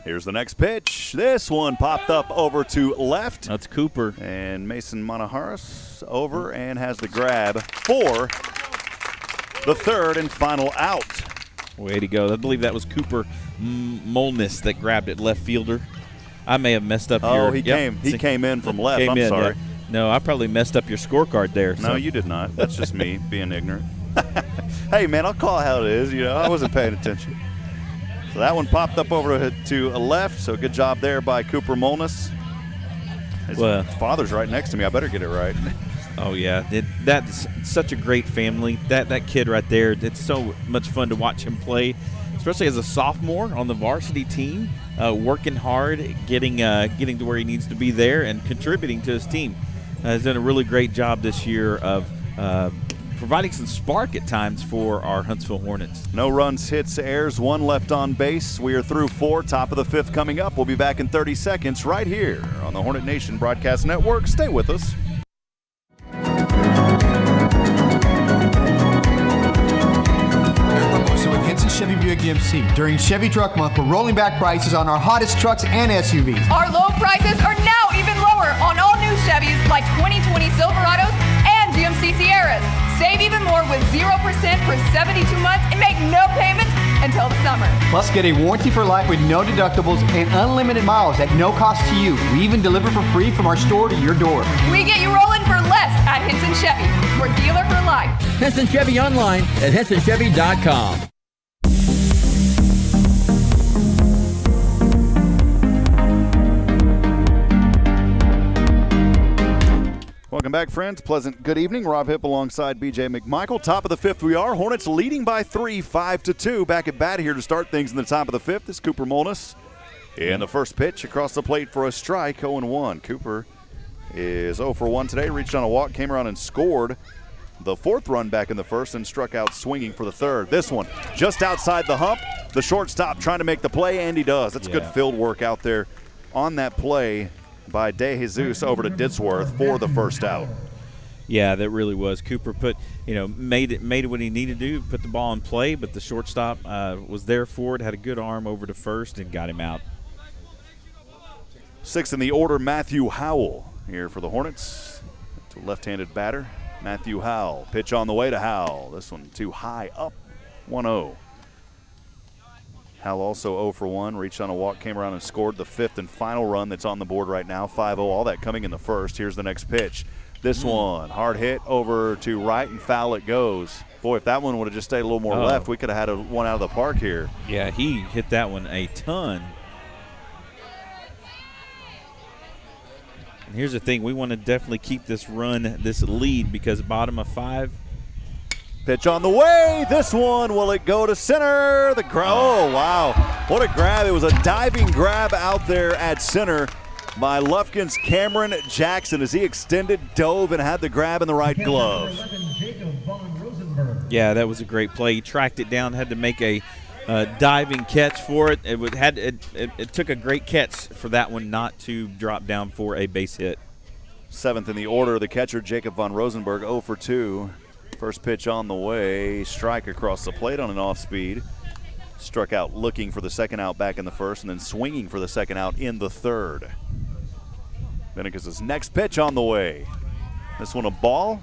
Here's the next pitch. This one popped up over to left. That's Cooper. And Mason Manaharis over and has the grab for the third and final out. Way to go. I believe that was Cooper Molness that grabbed it, left fielder. I may have messed up your – he came in from left. I'm sorry. Yeah. No, I probably messed up your scorecard there. No, you did not. That's just me being ignorant. Hey, man, I'll call it how it is. I wasn't paying attention. So that one popped up over to a left, so good job there by Cooper Molness. His father's right next to me. I better get it right. Oh, yeah. That's such a great family. That kid right there, it's so much fun to watch him play, especially as a sophomore on the varsity team, working hard, getting to where he needs to be there and contributing to his team. Has done a really great job this year of providing some spark at times for our Huntsville Hornets. No runs, hits, errors, 1 left on base. We are through 4, top of the 5th coming up. We'll be back in 30 seconds right here on the Hornet Nation Broadcast Network. Stay with us. With Henson Chevy Buick GMC. During Chevy Truck Month, we're rolling back prices on our hottest trucks and SUVs. Our low prices are now even lower on all new Chevys like 2020 Silverados and GMC Sierras. Save even more with 0% for 72 months and make no payments until the summer. Plus, get a warranty for life with no deductibles and unlimited miles at no cost to you. We even deliver for free from our store to your door. We get you rolling for less at Henson Chevy. We're dealer for life. Henson Chevy online at HensonChevy.com. Welcome back, friends. Pleasant good evening. Rob Hipp alongside BJ McMichael. Top of the 5th we are. Hornets leading by 3, 5-2. Back at bat here to start things in the top of the 5th is Cooper Molness. And the first pitch across the plate for a strike, 0-1. Cooper is 0 for 1 today. Reached on a walk, came around and scored the 4th run back in the first and struck out swinging for the 3rd. This one just outside the hump. The shortstop trying to make the play, and he does. That's good field work out there on that play by De Jesus over to Ditzworth for the first out. Yeah, that really was. Cooper made what he needed to do, put the ball in play, but the shortstop was there for it, had a good arm over to first and got him out. 6th in the order, Matthew Howell here for the Hornets. It's a left-handed batter. Matthew Howell. Pitch on the way to Howell. This one too high up. 1-0. Howell also 0 for 1. Reached on a walk, came around and scored the 5th and final run that's on the board right now. 5-0. All that coming in the first. Here's the next pitch. This one, hard hit over to right and foul it goes. Boy, if that one would have just stayed a little more left, we could have had one out of the park here. Yeah, he hit that one a ton. And here's the thing. We want to definitely keep this lead, because bottom of 5. Pitch on the way. This one, will it go to center? Oh, wow. What a grab. It was a diving grab out there at center by Lufkin's Cameron Jackson as he extended, dove, and had the grab in the right glove. Yeah, that was a great play. He tracked it down, had to make a diving catch for it. It took a great catch for that one not to drop down for a base hit. 7th in the order, the catcher Jacob von Rosenberg, 0 for 2. First pitch on the way, strike across the plate on an off-speed. Struck out looking for the second out back in the first, and then swinging for the second out in the 3rd. Venegas' next pitch on the way. This one a ball,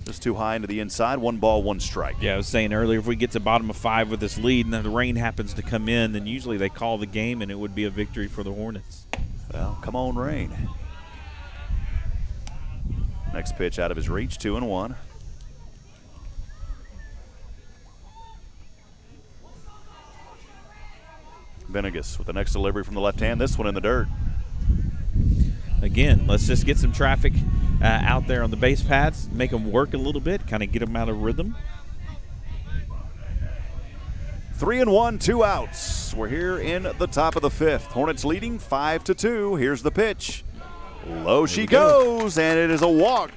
just too high into the inside. 1 ball, 1 strike. Yeah, I was saying earlier, if we get to bottom of 5 with this lead and then the rain happens to come in, then usually they call the game and it would be a victory for the Hornets. Well, come on, rain. Next pitch out of his reach, 2-1. Venegas with the next delivery from the left hand. This one in the dirt. Again, let's just get some traffic out there on the base paths, make them work a little bit, kind of get them out of rhythm. 3-1, 2 outs. We're here in the top of the 5th. Hornets leading 5-2. Here's the pitch. Low she goes, and it is a walk.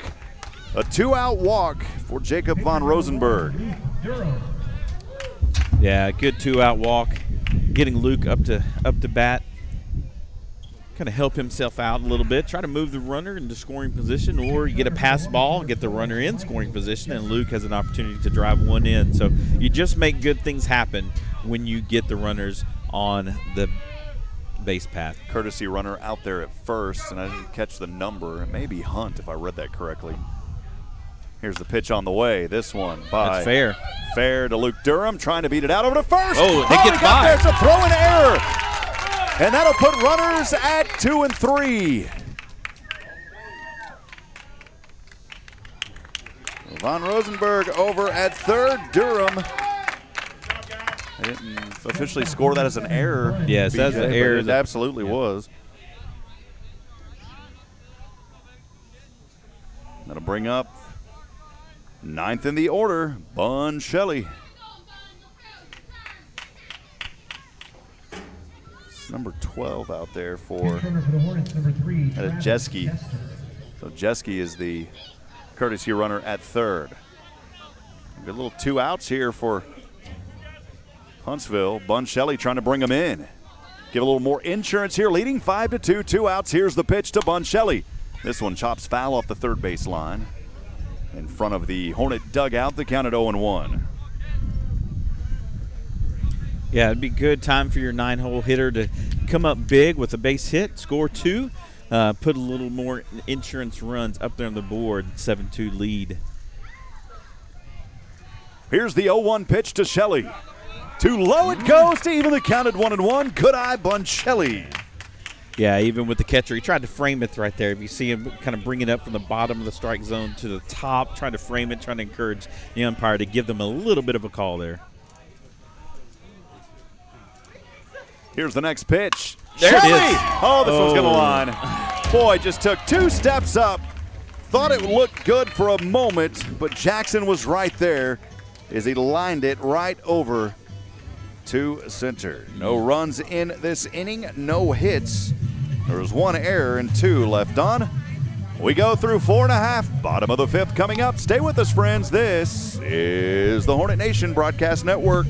A 2-out walk for Jacob von Rosenberg. Yeah, good two-out walk, getting Luke up to bat. Kind of help himself out a little bit, try to move the runner into scoring position, or you get a pass ball, get the runner in scoring position, and Luke has an opportunity to drive one in. So you just make good things happen when you get the runners on the base path. Courtesy runner out there at first, and I didn't catch the number. It may be Hunt, if I read that correctly. Here's the pitch on the way. This one by That's fair. Fair to Luke Durham, trying to beat it out over to first. Oh, they get by. There's a throw in error. And that'll put runners at 2 and 3. Von Rosenberg over at third. Durham. I didn't officially score that as an error. Yes, that's an error. It absolutely was. That'll bring up 9th in the order, Bun Shelley. Number 12 out there for Jeske. So Jeske is the courtesy runner at third. Good little 2 outs here for Huntsville. Bun Shelley trying to bring them in. Give a little more insurance here, leading 5-2, 2 outs. Here's the pitch to Bun Shelley. This one chops foul off the third base line. In front of the Hornet dugout, the count at 0-1. Yeah, it'd be good time for your 9-hole hitter to come up big with a base hit, score 2, put a little more insurance runs up there on the board, 7-2 lead. Here's the 0-1 pitch to Shelley. Too low it goes to even the count at 1-1. Good eye, Bun Shelley. Yeah, even with the catcher, he tried to frame it right there. If you see him kind of bring it up from the bottom of the strike zone to the top, trying to frame it, trying to encourage the umpire to give them a little bit of a call there. Here's the next pitch. There Shelley! it is. Oh, this one's going to line. Boy, just took 2 steps up. Thought it looked good for a moment, but Jackson was right there as he lined it right over to center. No runs in this inning, no hits. There was 1 error and 2 left on. We go through 4.5, bottom of the 5th coming up. Stay with us, friends. This is the Hornet Nation Broadcast Network.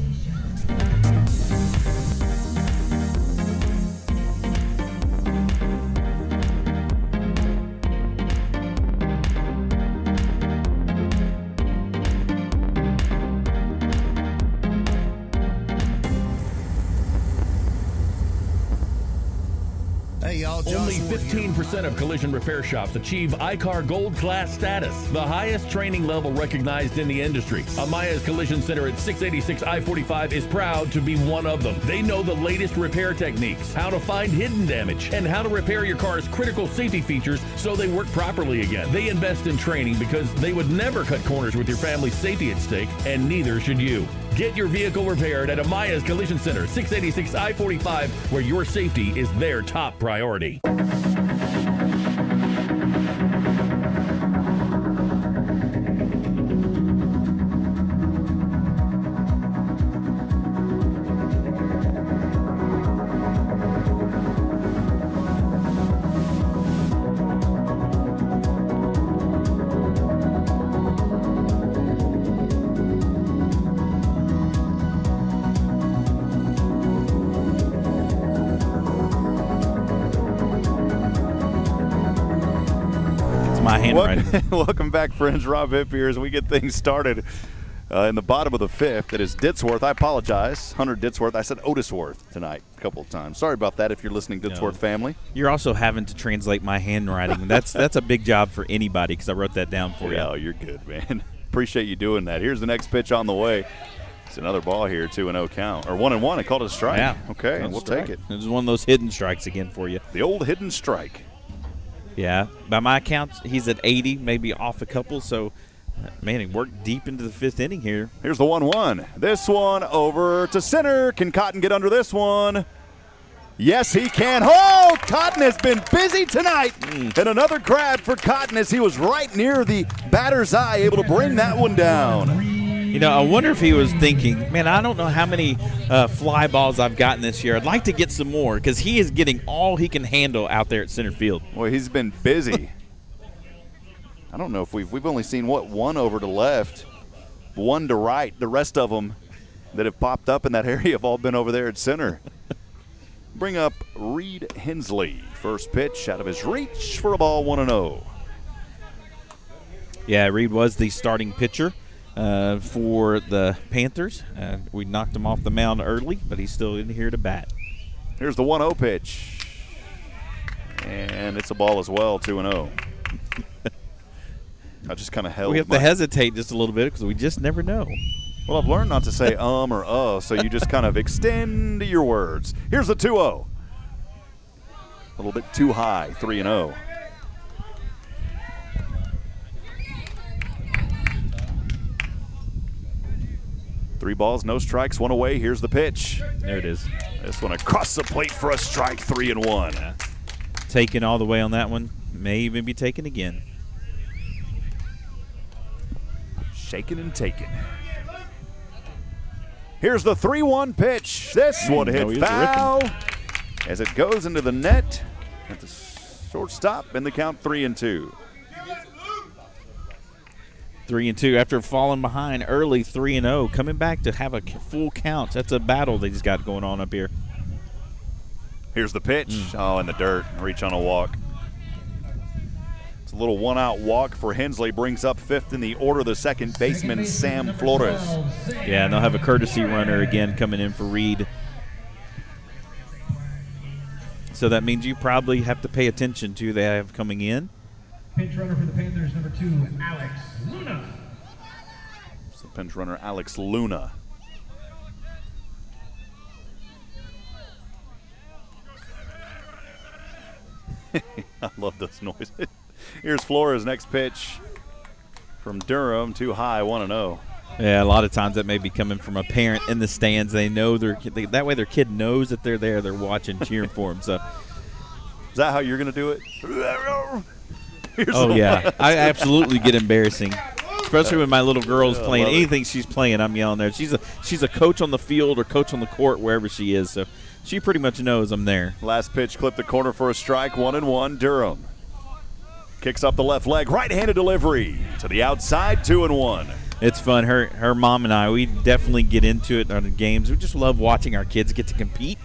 Only 15% of collision repair shops achieve ICAR Gold Class status, the highest training level recognized in the industry. Amaya's Collision Center at 686 I-45 is proud to be one of them. They know the latest repair techniques, how to find hidden damage, and how to repair your car's critical safety features so they work properly again. They invest in training because they would never cut corners with your family's safety at stake, and neither should you. Get your vehicle repaired at Amaya's Collision Center, 686 I-45, where your safety is their top priority. Welcome back, friends. Rob Hipp here as we get things started in the bottom of the 5th. It is Ditsworth. I apologize. Hunter Ditsworth. I said Otisworth tonight a couple of times. Sorry about that if you're listening, Ditsworth family. You're also having to translate my handwriting. That's a big job for anybody because I wrote that down for you. Oh, you're good, man. Appreciate you doing that. Here's the next pitch on the way. It's another ball here, 2-0 count. Or 1-1. I called it a strike. Yeah. Okay, we'll take it. It was one of those hidden strikes again for you. The old hidden strike. Yeah, by my account, he's at 80, maybe off a couple. So, man, he worked deep into the 5th inning here. Here's the 1-1. This one over to center. Can Cotton get under this one? Yes, he can. Oh, Cotton has been busy tonight. And another grab for Cotton as he was right near the batter's eye, able to bring that one down. You know, I wonder if he was thinking, man, I don't know how many fly balls I've gotten this year. I'd like to get some more because he is getting all he can handle out there at center field. Well, he's been busy. I don't know if we've only seen, one over to left, one to right. The rest of them that have popped up in that area have all been over there at center. Bring up Reed Hensley. First pitch out of his reach for a ball, 1-0. Yeah, Reed was the starting pitcher for the Panthers. We knocked him off the mound early, but he's still in here to bat. Here's the 1-0 pitch. And it's a ball as well, 2-0. I just kind of held. We have to hesitate just a little bit because we just never know. Well, I've learned not to say or so you just kind of extend your words. Here's the 2-0. A little bit too high, 3-0. Three balls, no strikes, one away. Here's the pitch. There it is. This one across the plate for a strike, 3-1. Taken all the way on that one. May even be taken again. Shaken and taken. Here's the 3-1 pitch. This one hit foul as it goes into the net at the shortstop, and the count 3-2. 3-2 after falling behind early, 3-0. Coming back to have a full count. That's a battle that he's got going on up here. Here's the pitch. Oh, in the dirt. Reach on a walk. It's a little one-out walk for Hensley. Brings up fifth in the order, the second baseman, Sam Flores. Yeah, and they'll have a courtesy runner again coming in for Reed. So that means you probably have to pay attention to they have coming in. Pinch runner for the Panthers, number 2, Alex Luna. It's the pinch runner, Alex Luna. I love those noises. Here's Flores' next pitch from Durham, too high, 1-0. Yeah, a lot of times that may be coming from a parent in the stands. They know that way their kid knows that they're there. They're watching, cheering for him. So, is that how you're going to do it? Oh yeah, I absolutely get embarrassing, especially when my little girl's playing anything she's playing. I'm yelling there. She's a coach on the field or coach on the court wherever she is. So she pretty much knows I'm there. Last pitch clipped the corner for a strike, 1-1. Durham kicks up the left leg, right-handed delivery to the outside, 2-1. It's fun. Her mom and I, we definitely get into it on the games. We just love watching our kids get to compete.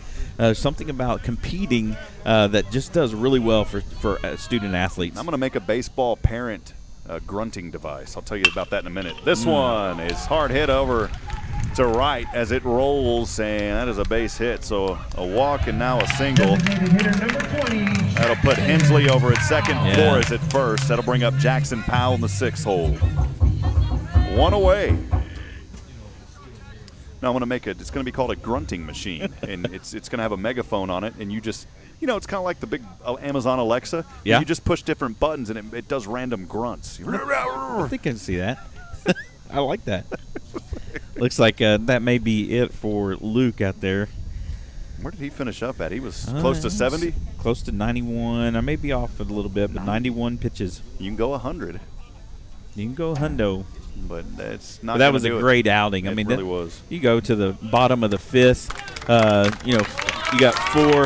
Something about competing that just does really well for student athletes. I'm going to make a baseball parent grunting device. I'll tell you about that in a minute. This one is hard hit over to right as it rolls, and that is a base hit. So a walk and now a single. That'll put Hensley over at second, Flores at first. That'll bring up Jackson Powell in the sixth hole. One away. Now I'm going to make it's going to be called a grunting machine, and it's going to have a megaphone on it, and you just, it's kind of like the big Amazon Alexa. Yeah. You just push different buttons, and it does random grunts. I think I can see that. I like that. Looks like that may be it for Luke out there. Where did he finish up at? He was close to 70? Close to 91. I may be off a little bit, but 91 pitches. You can go 100. You can go hundo. But that's not. But that was a great outing. I mean, it really was. You go to the bottom of the fifth. You got four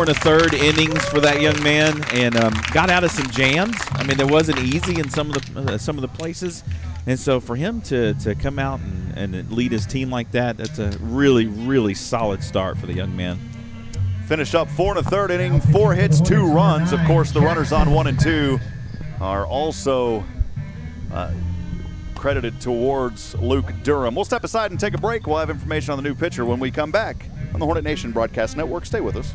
and a third innings for that young man, and got out of some jams. I mean, it wasn't easy in some of the places, and so for him to come out and lead his team like that, that's a really, really solid start for the young man. Finished up 4 1/3 inning, 4 hits, 2 runs. Of course, the runners on 1 and 2 are also credited towards Luke Durham. We'll step aside and take a break. We'll have information on the new pitcher when we come back on the Hornet Nation Broadcast Network. Stay with us.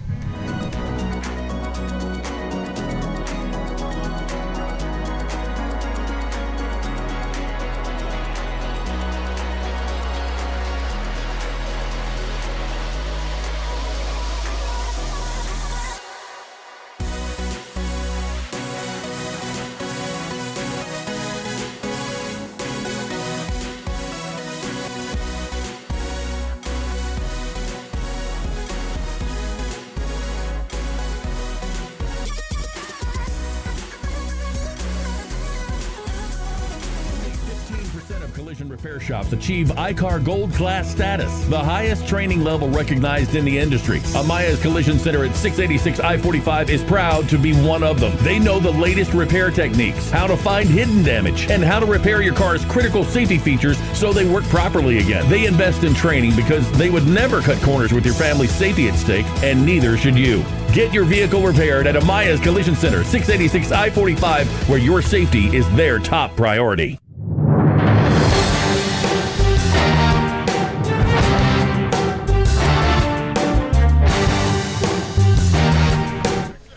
of collision repair shops achieve ICAR Gold Class status, the highest training level recognized in the industry. Amaya's Collision Center at 686 I-45 is proud to be one of them. They know the latest repair techniques, how to find hidden damage, and how to repair your car's critical safety features so they work properly again. They invest in training because they would never cut corners with your family's safety at stake, and neither should you. Get your vehicle repaired at Amaya's Collision Center, 686 I-45, where your safety is their top priority.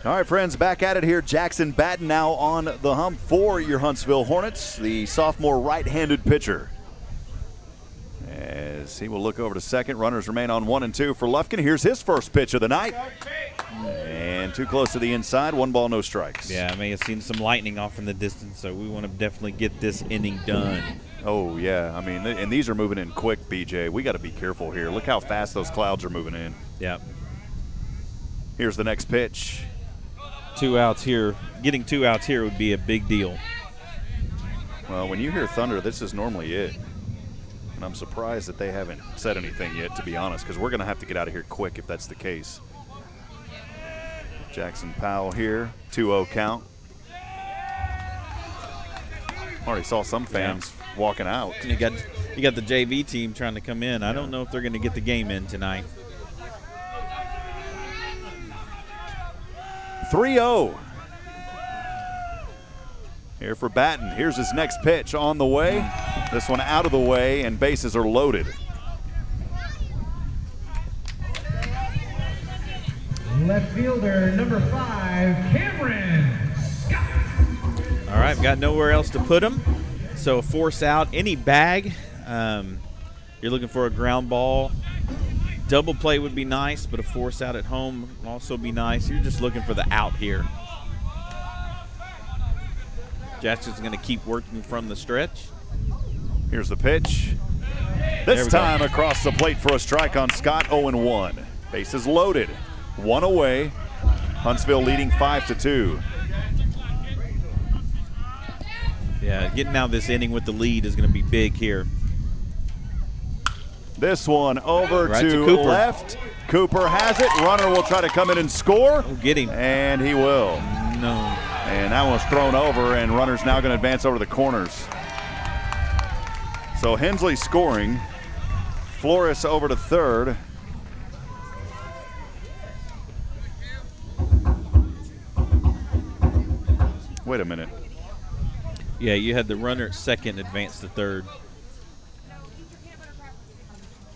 All right, friends, back at it here. Jackson Batten now on the hump for your Huntsville Hornets, the sophomore right-handed pitcher. As he will look over to second, runners remain on 1 and 2 for Lufkin. Here's his first pitch of the night. And too close to the inside, 1 ball, no strikes. Yeah, I may have seen some lightning off in the distance, so we want to definitely get this inning done. Oh, yeah. I mean, and these are moving in quick, BJ. We got to be careful here. Look how fast those clouds are moving in. Yeah. Here's the next pitch. 2 outs here. Getting 2 outs here would be a big deal. Well, when you hear thunder, this is normally it. And I'm surprised that they haven't said anything yet, to be honest, because we're going to have to get out of here quick if that's the case. Jackson Powell here, 2-0 count. Already saw some fans walking out. You got the JV team trying to come in. I don't know if they're going to get the game in tonight. 3-0. Here for Batten. Here's his next pitch on the way. This one out of the way, and bases are loaded. Left fielder, number 5, Cameron Scott. All right, got nowhere else to put him. So force out any bag. You're looking for a ground ball. Double play would be nice, but a force out at home would also be nice. You're just looking for the out here. Jackson's going to keep working from the stretch. Here's the pitch. This time across the plate for a strike on Scott, 0-1. Bases loaded. 1 away. Huntsville leading 5-2. Yeah, getting out of this inning with the lead is going to be big here. This one over to left. Cooper has it. Runner will try to come in and score. Oh, get him. And he will. No. And that one's thrown over, and runner's now going to advance over the corners. So Hensley scoring. Flores over to third. Wait a minute. Yeah, you had the runner at second advance to third.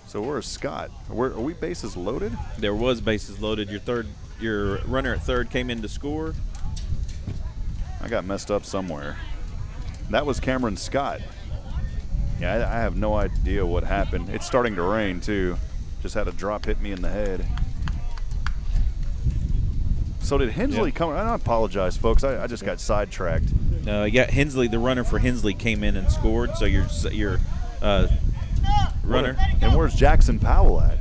So where's Scott? Are we bases loaded? There was bases loaded. Your runner at third came in to score. I got messed up somewhere. That was Cameron Scott. Yeah, I have no idea what happened. It's starting to rain, too. Just had a drop hit me in the head. So did Hensley come? I apologize, folks. I just got sidetracked. No, you got Hensley. The runner for Hensley came in and scored. So your runner. And where's Jackson Powell at?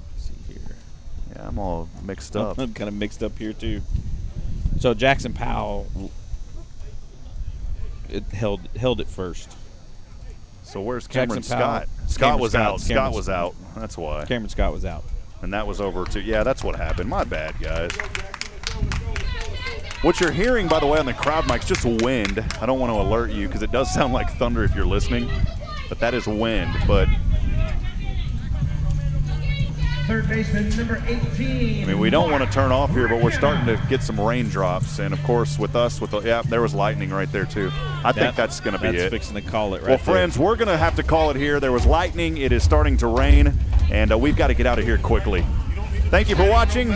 Let's see here. Yeah, I'm all mixed up. I'm kind of mixed up here too. So Jackson Powell held it first. So where's Cameron Scott? Scott was out. Scott was out. That's why. Cameron Scott was out. And that was over to, yeah, that's what happened. My bad, guys. What you're hearing, by the way, on the crowd mic is just wind. I don't want to alert you because it does sound like thunder if you're listening, but that is wind. But third baseman, number 18. I mean, we don't want to turn off here, but we're starting to get some raindrops. And, of course, with us, there was lightning right there, too. I think that's going to be it. That's fixing to call it right Well, friends, we're going to have to call it here. There was lightning. It is starting to rain, and we've got to get out of here quickly. Thank you for watching.